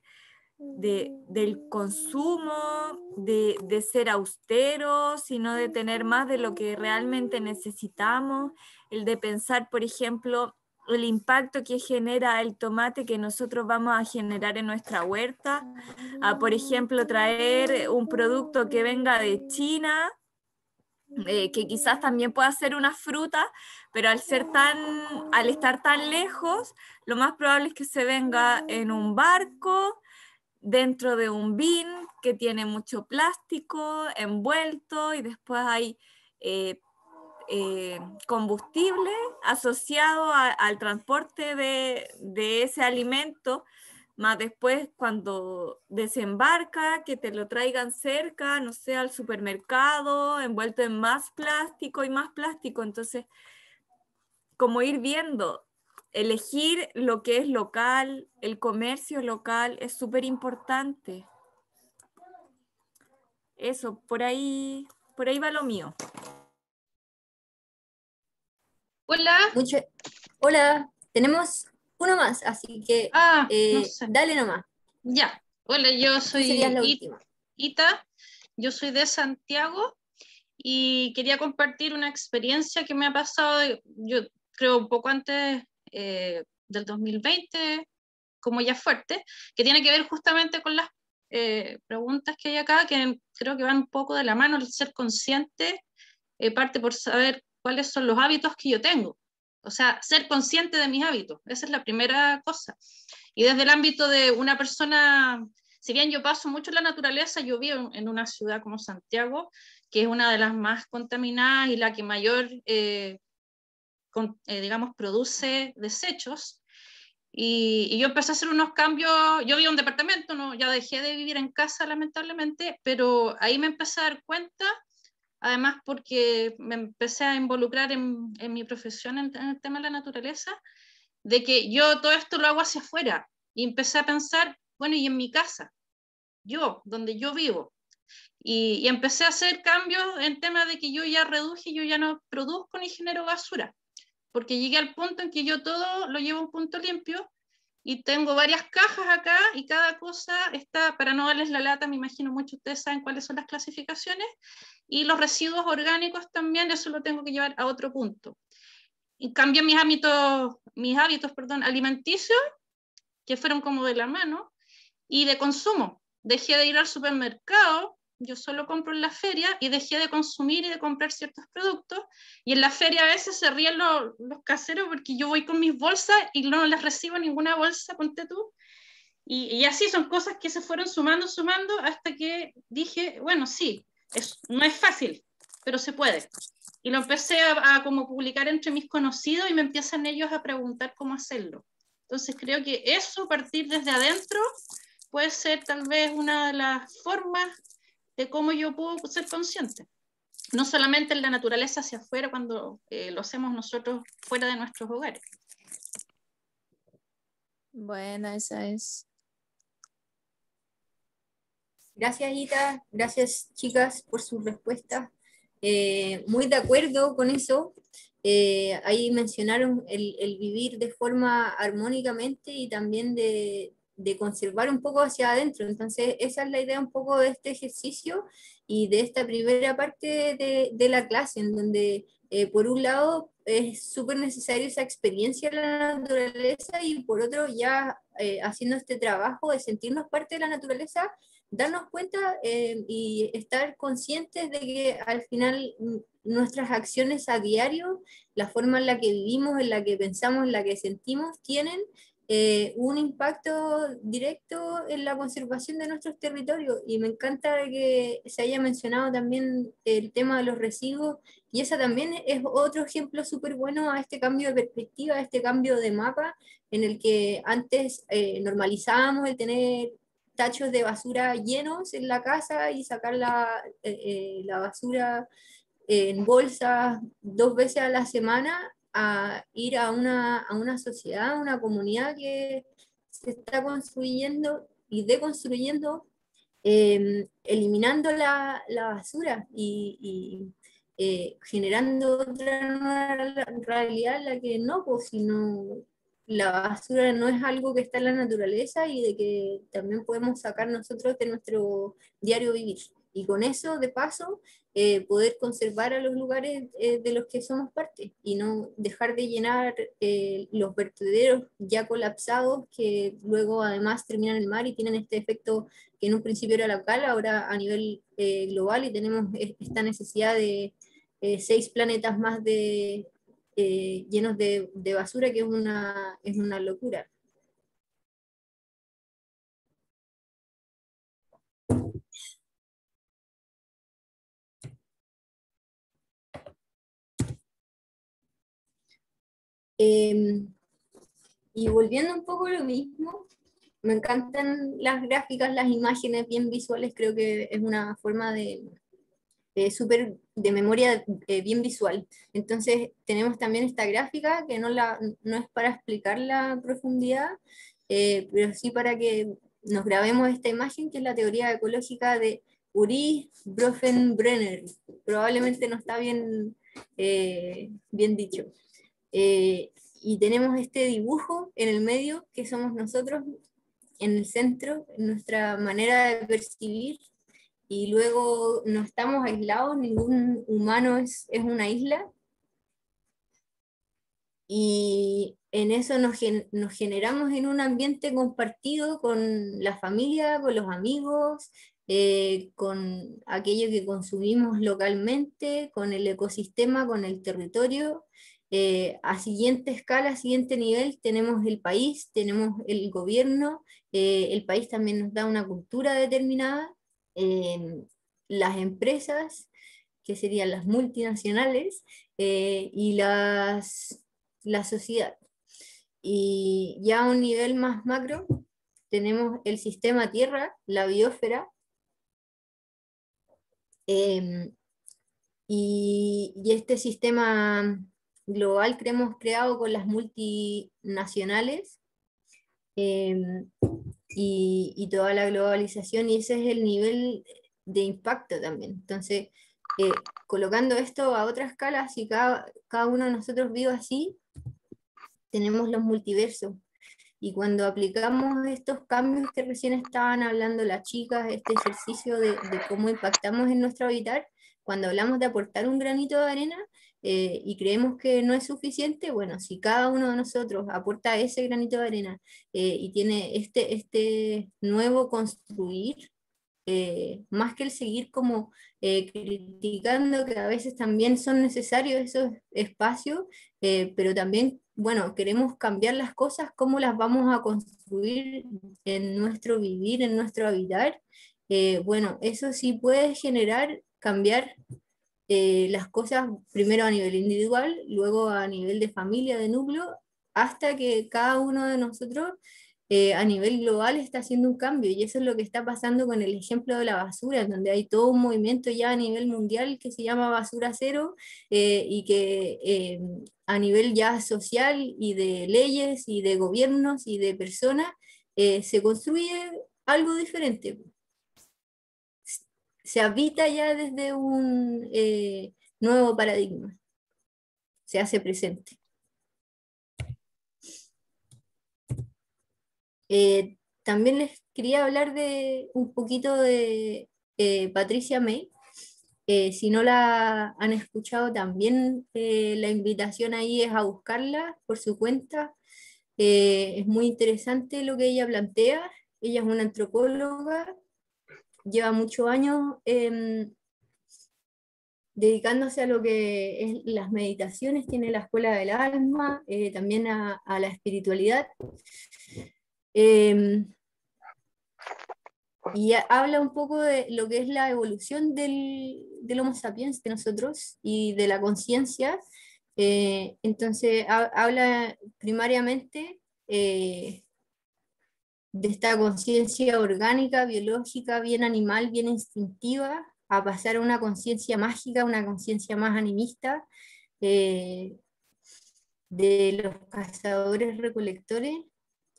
consumo, de ser austeros, sino de tener más de lo que realmente necesitamos, el de pensar, por ejemplo, el impacto que genera el tomate que nosotros vamos a generar en nuestra huerta, por ejemplo, traer un producto que venga de China, que quizás también pueda ser una fruta, pero al estar tan lejos, lo más probable es que se venga en un barco, dentro de un bin que tiene mucho plástico envuelto, y después hay combustible asociado al transporte de ese alimento, más después cuando desembarca, que te lo traigan cerca, no sé, al supermercado, envuelto en más plástico y más plástico. Entonces, como ir viendo, elegir lo que es local, el comercio local es súper importante. Eso, por ahí va lo mío. Hola. Hola, tenemos uno más, así que No sé. dale nomás. Ya, hola, yo soy Ita, yo soy de Santiago y quería compartir una experiencia que me ha pasado, yo creo un poco antes del 2020, como ya fuerte, que tiene que ver justamente con las preguntas que hay acá, que creo que van un poco de la mano. El ser consciente parte por saber cuáles son los hábitos que yo tengo. O sea, ser consciente de mis hábitos, esa es la primera cosa. Y desde el ámbito de una persona, si bien yo paso mucho en la naturaleza, yo vivo en una ciudad como Santiago, que es una de las más contaminadas y la que mayor, digamos, produce desechos. Y yo empecé a hacer unos cambios. Yo vivo en un departamento, ¿no? Ya dejé de vivir en casa, lamentablemente, pero ahí me empecé a dar cuenta, además porque me empecé a involucrar en mi profesión en el tema de la naturaleza, de que yo todo esto lo hago hacia afuera, y empecé a pensar, bueno, y en mi casa, yo, donde yo vivo, y empecé a hacer cambios en tema de que yo ya reduje, yo ya no produzco ni genero basura, porque llegué al punto en que yo todo lo llevo a un punto limpio, y tengo varias cajas acá, y cada cosa está, para no darles la lata, me imagino muchos de ustedes saben cuáles son las clasificaciones, y los residuos orgánicos también, eso lo tengo que llevar a otro punto. Y cambié mis hábitos, alimenticios, que fueron como de la mano, y de consumo. Dejé de ir al supermercado, yo solo compro en la feria, y dejé de consumir y de comprar ciertos productos, y en la feria a veces se ríen los caseros porque yo voy con mis bolsas y no les recibo ninguna bolsa, ponte tú, y así son cosas que se fueron sumando, hasta que dije, bueno, sí, no es fácil, pero se puede. Y lo empecé a como publicar entre mis conocidos, y me empiezan ellos a preguntar cómo hacerlo. Entonces creo que eso, partir desde adentro, puede ser tal vez una de las formas de cómo yo puedo ser consciente. No solamente en la naturaleza hacia afuera, cuando lo hacemos nosotros fuera de nuestros hogares. Bueno, esa es. Gracias, Ita. Gracias, chicas, por sus respuestas. Muy de acuerdo con eso. Ahí mencionaron el vivir de forma armónicamente y también de conservar un poco hacia adentro. Entonces, esa es la idea un poco de este ejercicio y de esta primera parte de la clase, en donde, por un lado, es súper necesaria esa experiencia en la naturaleza, y por otro, ya haciendo este trabajo de sentirnos parte de la naturaleza, darnos cuenta y estar conscientes de que al final nuestras acciones a diario, la forma en la que vivimos, en la que pensamos, en la que sentimos, tienen un impacto directo en la conservación de nuestros territorios. Y me encanta que se haya mencionado también el tema de los residuos, y esa también es otro ejemplo súper bueno a este cambio de perspectiva, a este cambio de mapa, en el que antes normalizábamos el tener tachos de basura llenos en la casa y sacar la basura en bolsas 2 veces a la semana, a ir a una sociedad, a una comunidad que se está construyendo y deconstruyendo, eliminando la basura y generando otra nueva realidad en la que no, pues, sino la basura no es algo que está en la naturaleza, y de que también podemos sacar nosotros de nuestro diario vivir. Y con eso, de paso, poder conservar a los lugares de los que somos parte, y no dejar de llenar los vertederos ya colapsados, que luego además terminan en el mar y tienen este efecto que en un principio era local, ahora a nivel global, y tenemos esta necesidad de 6 planetas más llenos de basura, que es una locura. Y volviendo un poco a lo mismo, me encantan las gráficas, las imágenes bien visuales, creo que es una forma de memoria bien visual. Entonces tenemos también esta gráfica, que no es para explicar la profundidad, pero sí para que nos grabemos esta imagen, que es la teoría ecológica de Uri Bronfenbrenner. Probablemente no está bien dicho. Y tenemos este dibujo en el medio, que somos nosotros, en el centro, en nuestra manera de percibir, y luego no estamos aislados, ningún humano es una isla. y en eso nos generamos en un ambiente compartido con la familia, con los amigos, con aquello que consumimos localmente, con el ecosistema, con el territorio. A siguiente escala, a siguiente nivel, tenemos el país, tenemos el gobierno, el país también nos da una cultura determinada, las empresas, que serían las multinacionales, y la sociedad. Y ya a un nivel más macro, tenemos el sistema Tierra, la biosfera, y este sistema global que hemos creado con las multinacionales, y toda la globalización, y ese es el nivel de impacto también. Entonces, colocando esto a otra escala, si cada uno de nosotros vive así, tenemos los multiversos. Y cuando aplicamos estos cambios que recién estaban hablando las chicas, este ejercicio de cómo impactamos en nuestro habitar, cuando hablamos de aportar un granito de arena, y creemos que no es suficiente, bueno, si cada uno de nosotros aporta ese granito de arena, y tiene este nuevo construir, más que el seguir como criticando, que a veces también son necesarios esos espacios, pero también, bueno, queremos cambiar las cosas, cómo las vamos a construir en nuestro vivir, en nuestro habitar. Bueno, eso sí puede generar, cambiar las cosas primero a nivel individual, luego a nivel de familia, de núcleo, hasta que cada uno de nosotros a nivel global está haciendo un cambio, y eso es lo que está pasando con el ejemplo de la basura, en donde hay todo un movimiento ya a nivel mundial que se llama Basura Cero, y que a nivel ya social y de leyes y de gobiernos y de personas se construye algo diferente. Se habita ya desde un nuevo paradigma, se hace presente. También les quería hablar de un poquito de Patricia May. Si no la han escuchado, también la invitación ahí es a buscarla por su cuenta. Es muy interesante lo que ella plantea. Ella es una antropóloga, lleva muchos años dedicándose a lo que es las meditaciones, tiene la Escuela del Alma, también a la espiritualidad. Y habla un poco de lo que es la evolución del Homo sapiens, de nosotros, y de la conciencia. Entonces habla primariamente de esta conciencia orgánica, biológica, bien animal, bien instintiva, a pasar a una conciencia mágica, una conciencia más animista, de los cazadores-recolectores,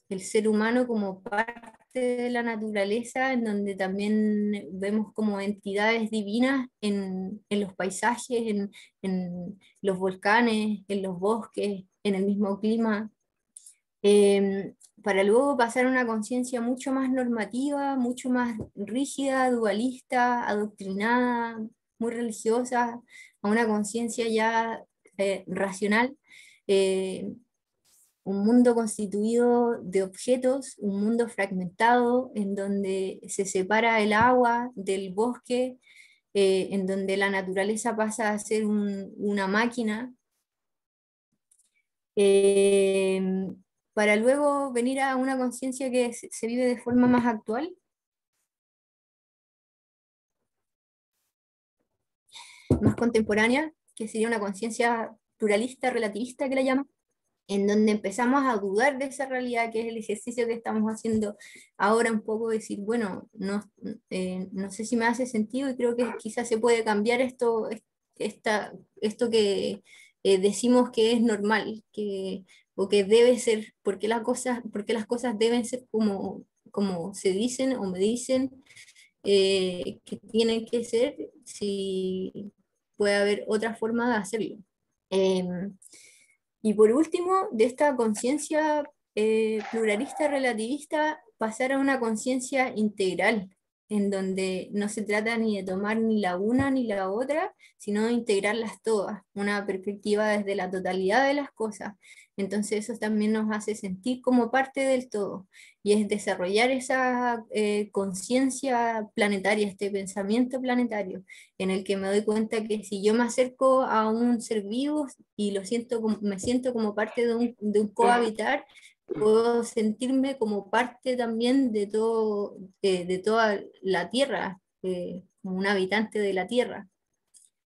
el ser humano como parte de la naturaleza, en donde también vemos como entidades divinas en los paisajes, en los volcanes, en los bosques, en el mismo clima, para luego pasar a una conciencia mucho más normativa, mucho más rígida, dualista, adoctrinada, muy religiosa, a una conciencia ya racional. Un mundo constituido de objetos, un mundo fragmentado, en donde se separa el agua del bosque, en donde la naturaleza pasa a ser una máquina, para luego venir a una conciencia que se vive de forma más actual, más contemporánea, que sería una conciencia pluralista, relativista, que la llama, en donde empezamos a dudar de esa realidad, que es el ejercicio que estamos haciendo ahora un poco, decir, bueno, no sé si me hace sentido, y creo que quizás se puede cambiar esto que decimos que es normal, o que debe ser, porque las cosas deben ser como se dicen o me dicen que tienen que ser, si puede haber otra forma de hacerlo. Y por último, de esta conciencia pluralista relativista, pasar a una conciencia integral, en donde no se trata ni de tomar ni la una ni la otra, sino de integrarlas todas, una perspectiva desde la totalidad de las cosas. Entonces eso también nos hace sentir como parte del todo, y es desarrollar esa conciencia planetaria, este pensamiento planetario, en el que me doy cuenta que si yo me acerco a un ser vivo y lo siento me siento como parte de un cohabitar, puedo sentirme como parte también de toda la Tierra, como un habitante de la Tierra.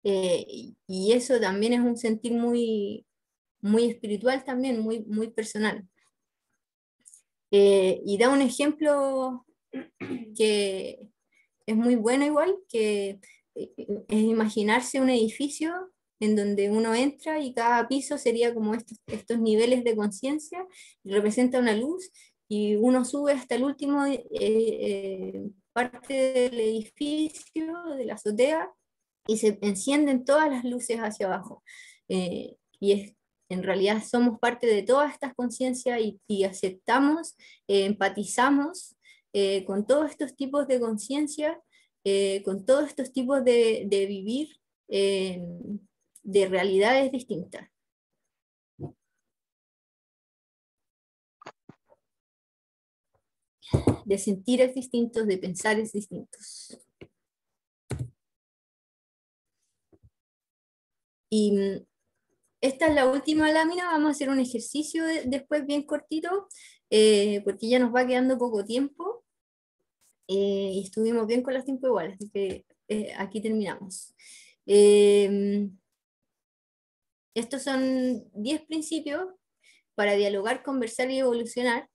Y eso también es un sentir muy, muy espiritual también, muy, muy personal. Y da un ejemplo que es muy bueno igual, que es imaginarse un edificio en donde uno entra y cada piso sería como estos niveles de conciencia, y representa una luz, y uno sube hasta el último parte del edificio, de la azotea, y se encienden todas las luces hacia abajo. En realidad somos parte de todas estas conciencias, y aceptamos, empatizamos con todos estos tipos de conciencia, con todos estos tipos de vivir, de realidades distintas. De sentires distintos, de pensares distintos. Y esta es la última lámina, vamos a hacer un ejercicio después bien cortito, porque ya nos va quedando poco tiempo, y estuvimos bien con los tiempos iguales, así que aquí terminamos. Estos son 10 principios para dialogar, conversar y evolucionar,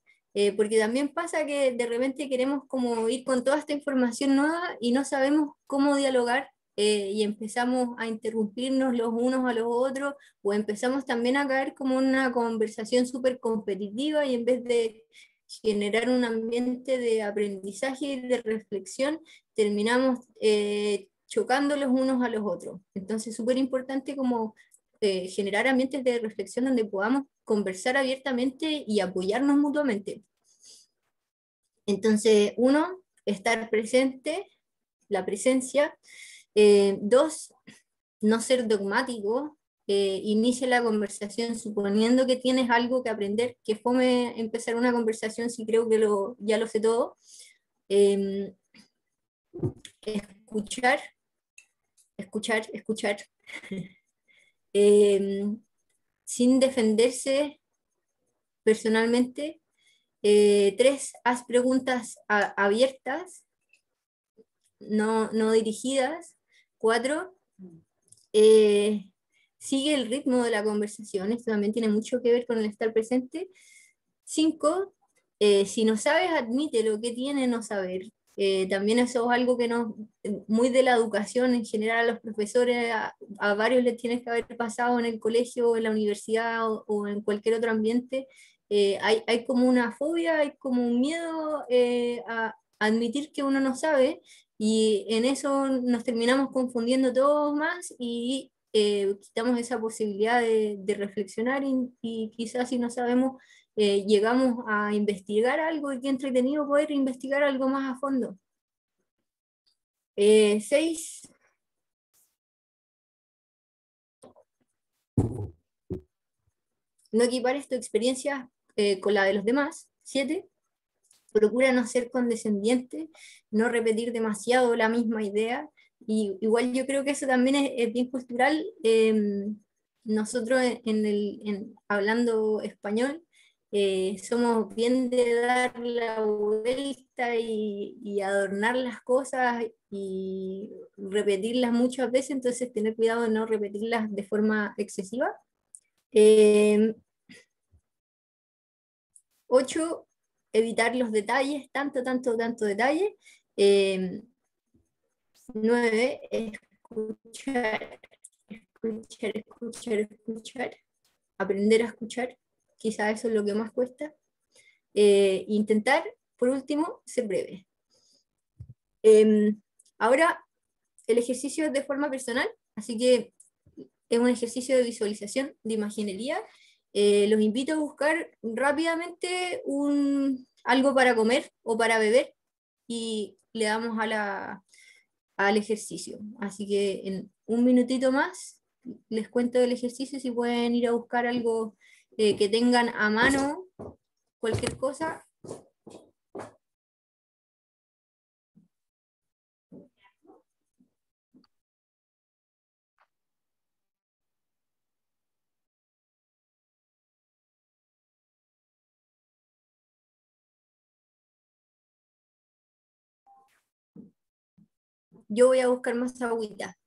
porque también pasa que de repente queremos como ir con toda esta información nueva y no sabemos cómo dialogar, y empezamos a interrumpirnos los unos a los otros, o empezamos también a caer como una conversación súper competitiva, y en vez de generar un ambiente de aprendizaje y de reflexión, terminamos chocando los unos a los otros. Entonces, súper importante como generar ambientes de reflexión donde podamos conversar abiertamente y apoyarnos mutuamente. Entonces, 1, estar presente, la presencia. 2, no ser dogmático. Inicia la conversación suponiendo que tienes algo que aprender, que fome empezar una conversación si creo que ya lo sé todo. Escuchar. Sin defenderse personalmente. 3, haz preguntas abiertas, no dirigidas. 4, sigue el ritmo de la conversación, esto también tiene mucho que ver con el estar presente. 5, si no sabes, admite lo que tiene no saber. También eso es algo que muy de la educación en general, a los profesores, a varios les tienes que haber pasado en el colegio, en la universidad o en cualquier otro ambiente. Hay como una fobia, hay como un miedo a admitir que uno no sabe, y en eso nos terminamos confundiendo todos más, y quitamos esa posibilidad de reflexionar, y quizás si no sabemos, llegamos a investigar algo, y qué entretenido poder investigar algo más a fondo. 6, no equipares tu experiencia con la de los demás. 7, procura no ser condescendiente, no repetir demasiado la misma idea. Y igual yo creo que eso también es bien cultural. Nosotros hablando español, somos bien de dar la vuelta y adornar las cosas y repetirlas muchas veces, entonces tener cuidado de no repetirlas de forma excesiva. 8, evitar los detalles, tanto detalle. 9, escuchar, aprender a escuchar, quizá eso es lo que más cuesta. Intentar, por último, ser breve. Ahora, el ejercicio es de forma personal, así que es un ejercicio de visualización, de imaginería. Los invito a buscar rápidamente algo para comer o para beber, y le damos al ejercicio. Así que en un minutito más les cuento del ejercicio, si pueden ir a buscar algo que tengan a mano, cualquier cosa. Yo voy a buscar más agüita.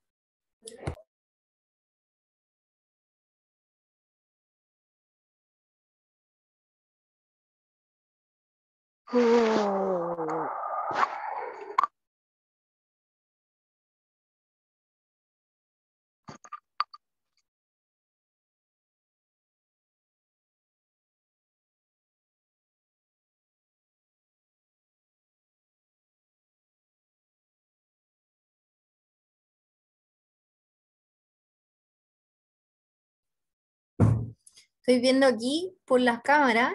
Estoy viendo aquí por las cámaras,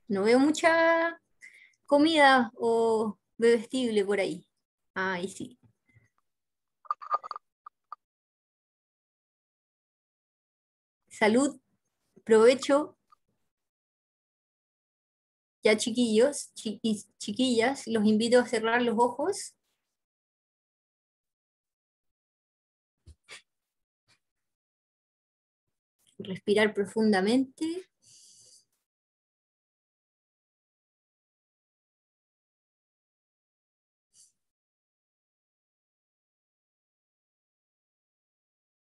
no veo mucha comida o bebestible por ahí. Ahí sí. Salud, provecho. Ya chiquillos y chiquillas, los invito a cerrar los ojos. Respirar profundamente.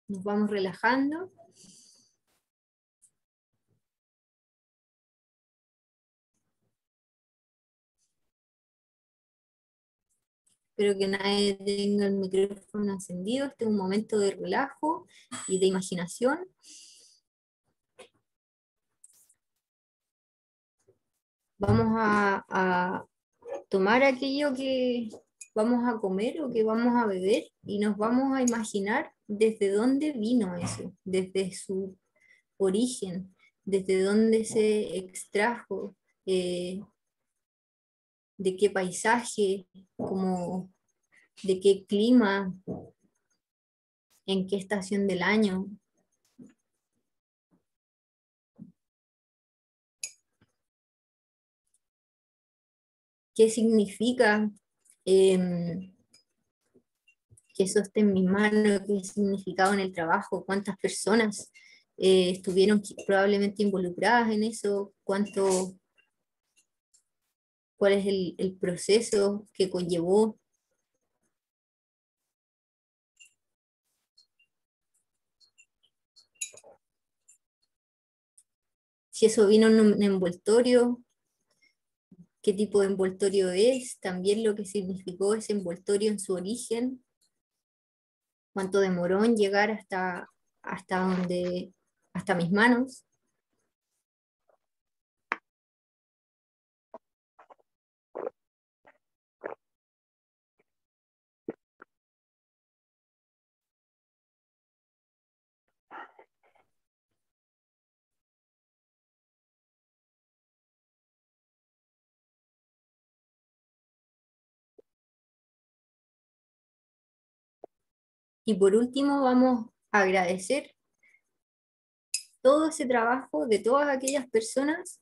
Nos vamos relajando. Espero que nadie tenga el micrófono encendido. Este es un momento de relajo y de imaginación. Vamos a tomar aquello que vamos a comer o que vamos a beber y nos vamos a imaginar desde dónde vino eso, desde su origen, desde dónde se extrajo, de qué paisaje, como, de qué clima, en qué estación del año. ¿Qué significa que eso esté en mis manos? ¿Qué significaba en el trabajo? ¿Cuántas personas estuvieron probablemente involucradas en eso? ¿Cuál es el proceso que conllevó? Si eso vino en un envoltorio, qué tipo de envoltorio es, también lo que significó ese envoltorio en su origen, cuánto demoró en llegar hasta mis manos. Y por último vamos a agradecer todo ese trabajo de todas aquellas personas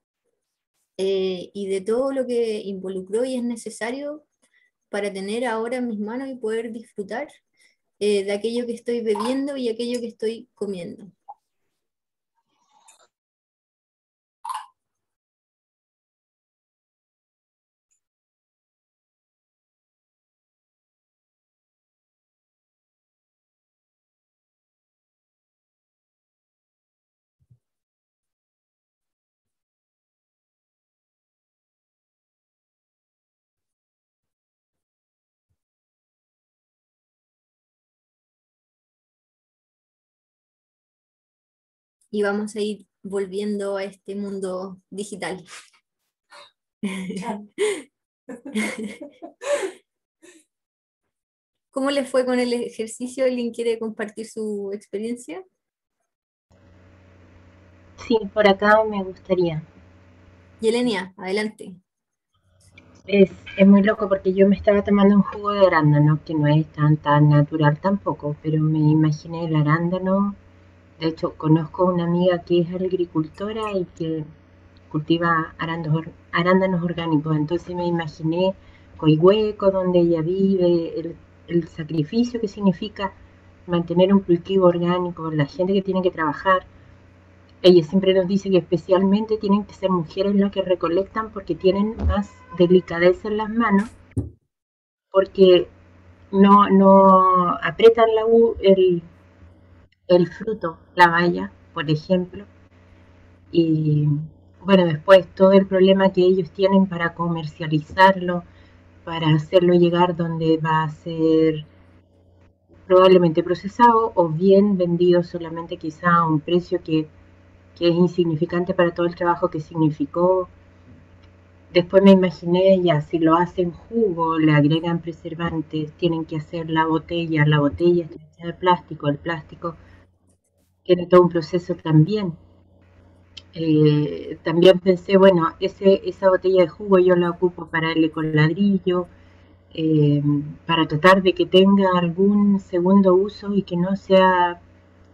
y de todo lo que involucró y es necesario para tener ahora en mis manos y poder disfrutar de aquello que estoy bebiendo y aquello que estoy comiendo. Y vamos a ir volviendo a este mundo digital. ¿Cómo les fue con el ejercicio? ¿Alguien quiere compartir su experiencia? Sí, por acá me gustaría. Yelenia, adelante. Es muy loco porque yo me estaba tomando un jugo de arándano, que no es tan natural tampoco, pero me imaginé el arándano. De hecho, conozco una amiga que es agricultora y que cultiva arándanos orgánicos, entonces me imaginé Coihueco, donde ella vive, el sacrificio que significa mantener un cultivo orgánico, la gente que tiene que trabajar. Ella siempre nos dice que especialmente tienen que ser mujeres las que recolectan porque tienen más delicadeza en las manos, porque no aprietan el fruto, la baya, por ejemplo, y bueno, después todo el problema que ellos tienen para comercializarlo, para hacerlo llegar donde va a ser probablemente procesado o bien vendido solamente quizá a un precio que es insignificante para todo el trabajo que significó. Después me imaginé, ya, si lo hacen jugo, le agregan preservantes, tienen que hacer la botella está hecha de plástico, el plástico tiene todo un proceso también. También pensé, bueno, esa botella de jugo yo la ocupo para el ecoladrillo, para tratar de que tenga algún segundo uso y que no sea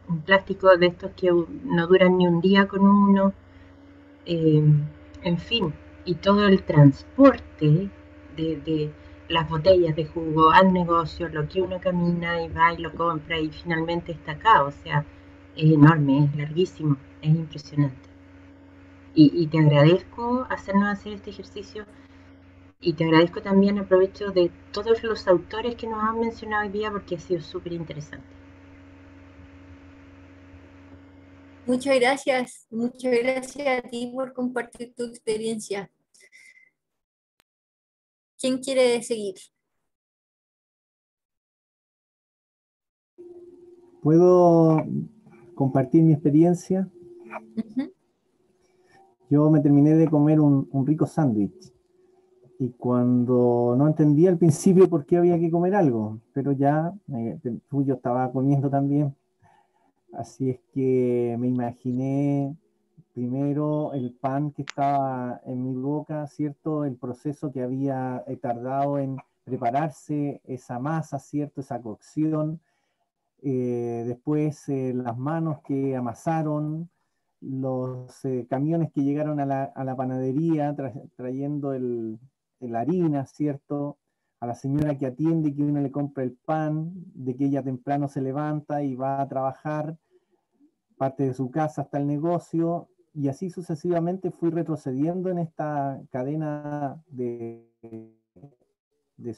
un plástico de estos que no duran ni un día con uno. En fin, y todo el transporte de las botellas de jugo al negocio, lo que uno camina y va y lo compra y finalmente está acá, o sea, es enorme, es larguísimo, es impresionante. Y te agradezco hacernos hacer este ejercicio y te agradezco también, aprovecho de todos los autores que nos han mencionado hoy día porque ha sido súper interesante. Muchas gracias a ti por compartir tu experiencia. ¿Quién quiere seguir? ¿Puedo compartir mi experiencia? Yo me terminé de comer un rico sándwich y cuando no entendía al principio por qué había que comer algo, pero ya yo estaba comiendo también, así es que me imaginé primero el pan que estaba en mi boca, ¿cierto? El proceso que había tardado en prepararse, esa masa, ¿cierto? Esa cocción. Después las manos que amasaron, los camiones que llegaron a la panadería trayendo la harina, ¿cierto? A la señora que atiende, que uno le compra el pan, de que ella temprano se levanta y va a trabajar, parte de su casa hasta el negocio, y así sucesivamente fui retrocediendo en esta cadena de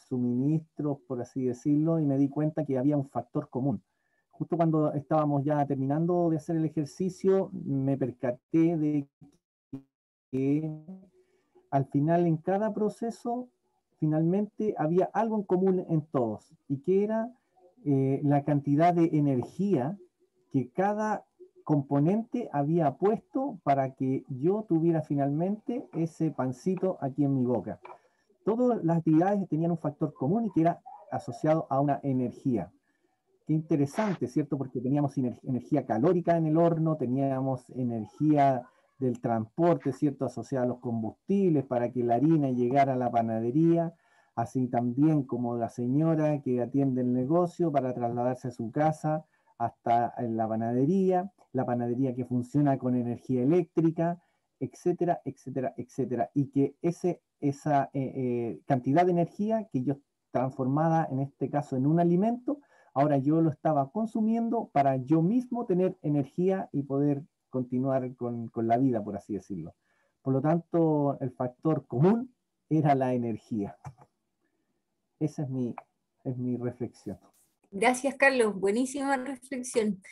suministros, por así decirlo, y me di cuenta que había un factor común. Justo cuando estábamos ya terminando de hacer el ejercicio, me percaté de que al final en cada proceso, finalmente había algo en común en todos, y que era la cantidad de energía que cada componente había puesto para que yo tuviera finalmente ese pancito aquí en mi boca. Todas las actividades tenían un factor común y que era asociado a una energía. Qué interesante, ¿cierto? Porque teníamos energía calórica en el horno, teníamos energía del transporte, ¿cierto? Asociada a los combustibles para que la harina llegara a la panadería, así también como la señora que atiende el negocio para trasladarse a su casa hasta la panadería que funciona con energía eléctrica, etcétera, etcétera, etcétera. Y que esa cantidad de energía que yo transformada en este caso en un alimento, ahora yo lo estaba consumiendo para yo mismo tener energía y poder continuar con la vida, por así decirlo. Por lo tanto, el factor común era la energía. Esa es mi reflexión. Gracias, Carlos. Buenísima reflexión.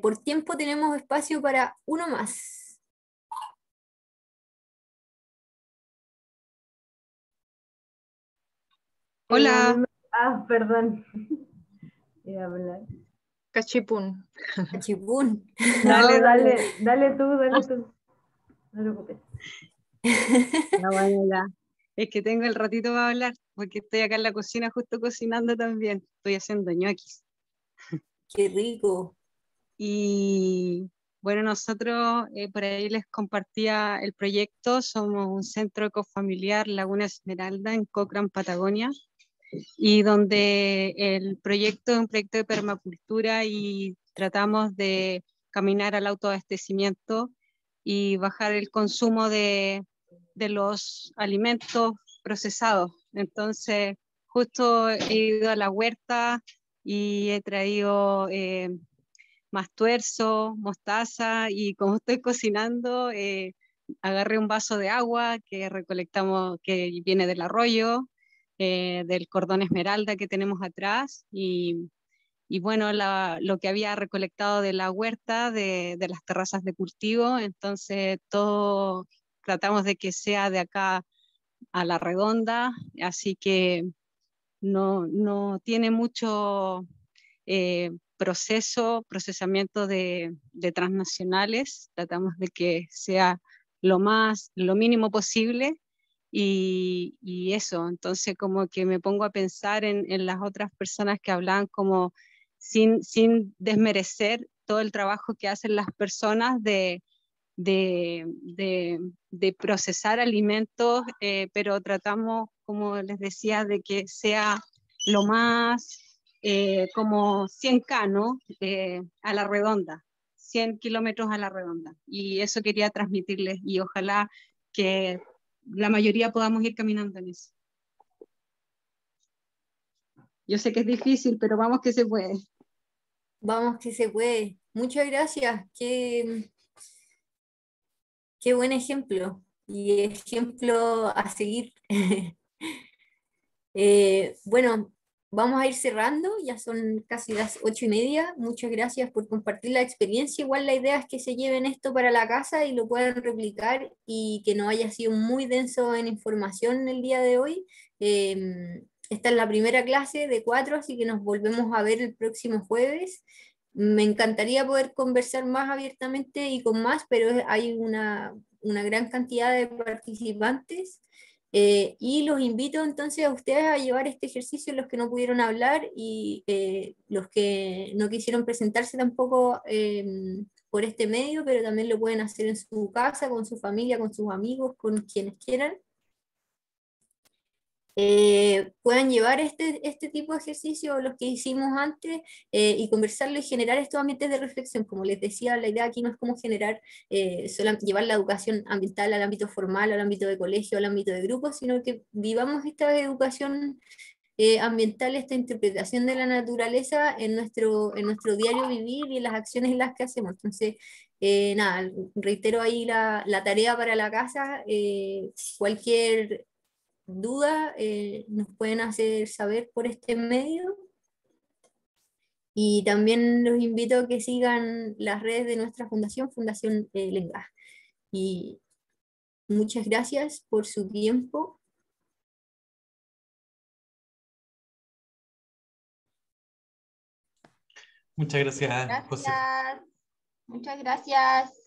Por tiempo tenemos espacio para uno más. Hola. Perdón. Iba a hablar. Cachipún. Cachipún. Dale tú. No te preocupes. Bueno, ya. Es que tengo el ratito para hablar, porque estoy acá en la cocina justo cocinando también. Estoy haciendo ñoquis. Qué rico. Y Bueno, nosotros por ahí les compartía el proyecto, somos un centro ecofamiliar Laguna Esmeralda en Cochrane, Patagonia, y donde el proyecto es un proyecto de permacultura y tratamos de caminar al autoabastecimiento y bajar el consumo de los alimentos procesados. Entonces, justo he ido a la huerta y he traído más tuerzo, mostaza, y como estoy cocinando, agarré un vaso de agua que recolectamos, que viene del arroyo, del cordón esmeralda que tenemos atrás, y bueno, lo que había recolectado de la huerta, de las terrazas de cultivo. Entonces todo tratamos de que sea de acá a la redonda, así que no tiene mucho procesamiento de transnacionales. Tratamos de que sea lo mínimo posible, y eso. Entonces como que me pongo a pensar en las otras personas que hablan, como sin desmerecer todo el trabajo que hacen las personas de, de procesar alimentos, pero tratamos, como les decía, de que sea lo más como 100K, ¿no? A la redonda, 100 kilómetros a la redonda. Y eso quería transmitirles, y ojalá que la mayoría podamos ir caminando en eso. Yo sé que es difícil, pero vamos que se puede. Vamos que se puede. Muchas gracias. Qué buen ejemplo y ejemplo a seguir. Bueno, vamos a ir cerrando, ya son casi las 8:30. Muchas gracias por compartir la experiencia. Igual la idea es que se lleven esto para la casa y lo puedan replicar, y que no haya sido muy denso en información el día de hoy. Esta es la primera clase de 4, así que nos volvemos a ver el próximo jueves. Me encantaría poder conversar más abiertamente y con más, pero hay una gran cantidad de participantes. Y los invito entonces a ustedes a llevar este ejercicio, los que no pudieron hablar, y los que no quisieron presentarse tampoco por este medio, pero también lo pueden hacer en su casa, con su familia, con sus amigos, con quienes quieran. Puedan llevar este tipo de ejercicio, los que hicimos antes, y conversarlo y generar estos ambientes de reflexión. Como les decía, la idea aquí no es como generar, llevar la educación ambiental al ámbito formal, al ámbito de colegio, al ámbito de grupo, sino que vivamos esta educación ambiental, esta interpretación de la naturaleza en nuestro diario vivir y en las acciones en las que hacemos. Entonces, nada, reitero ahí la tarea para la casa. Cualquier duda, nos pueden hacer saber por este medio, y también los invito a que sigan las redes de nuestra fundación, Fundación Lenga. Y muchas gracias por su tiempo. Muchas gracias, José. Muchas gracias.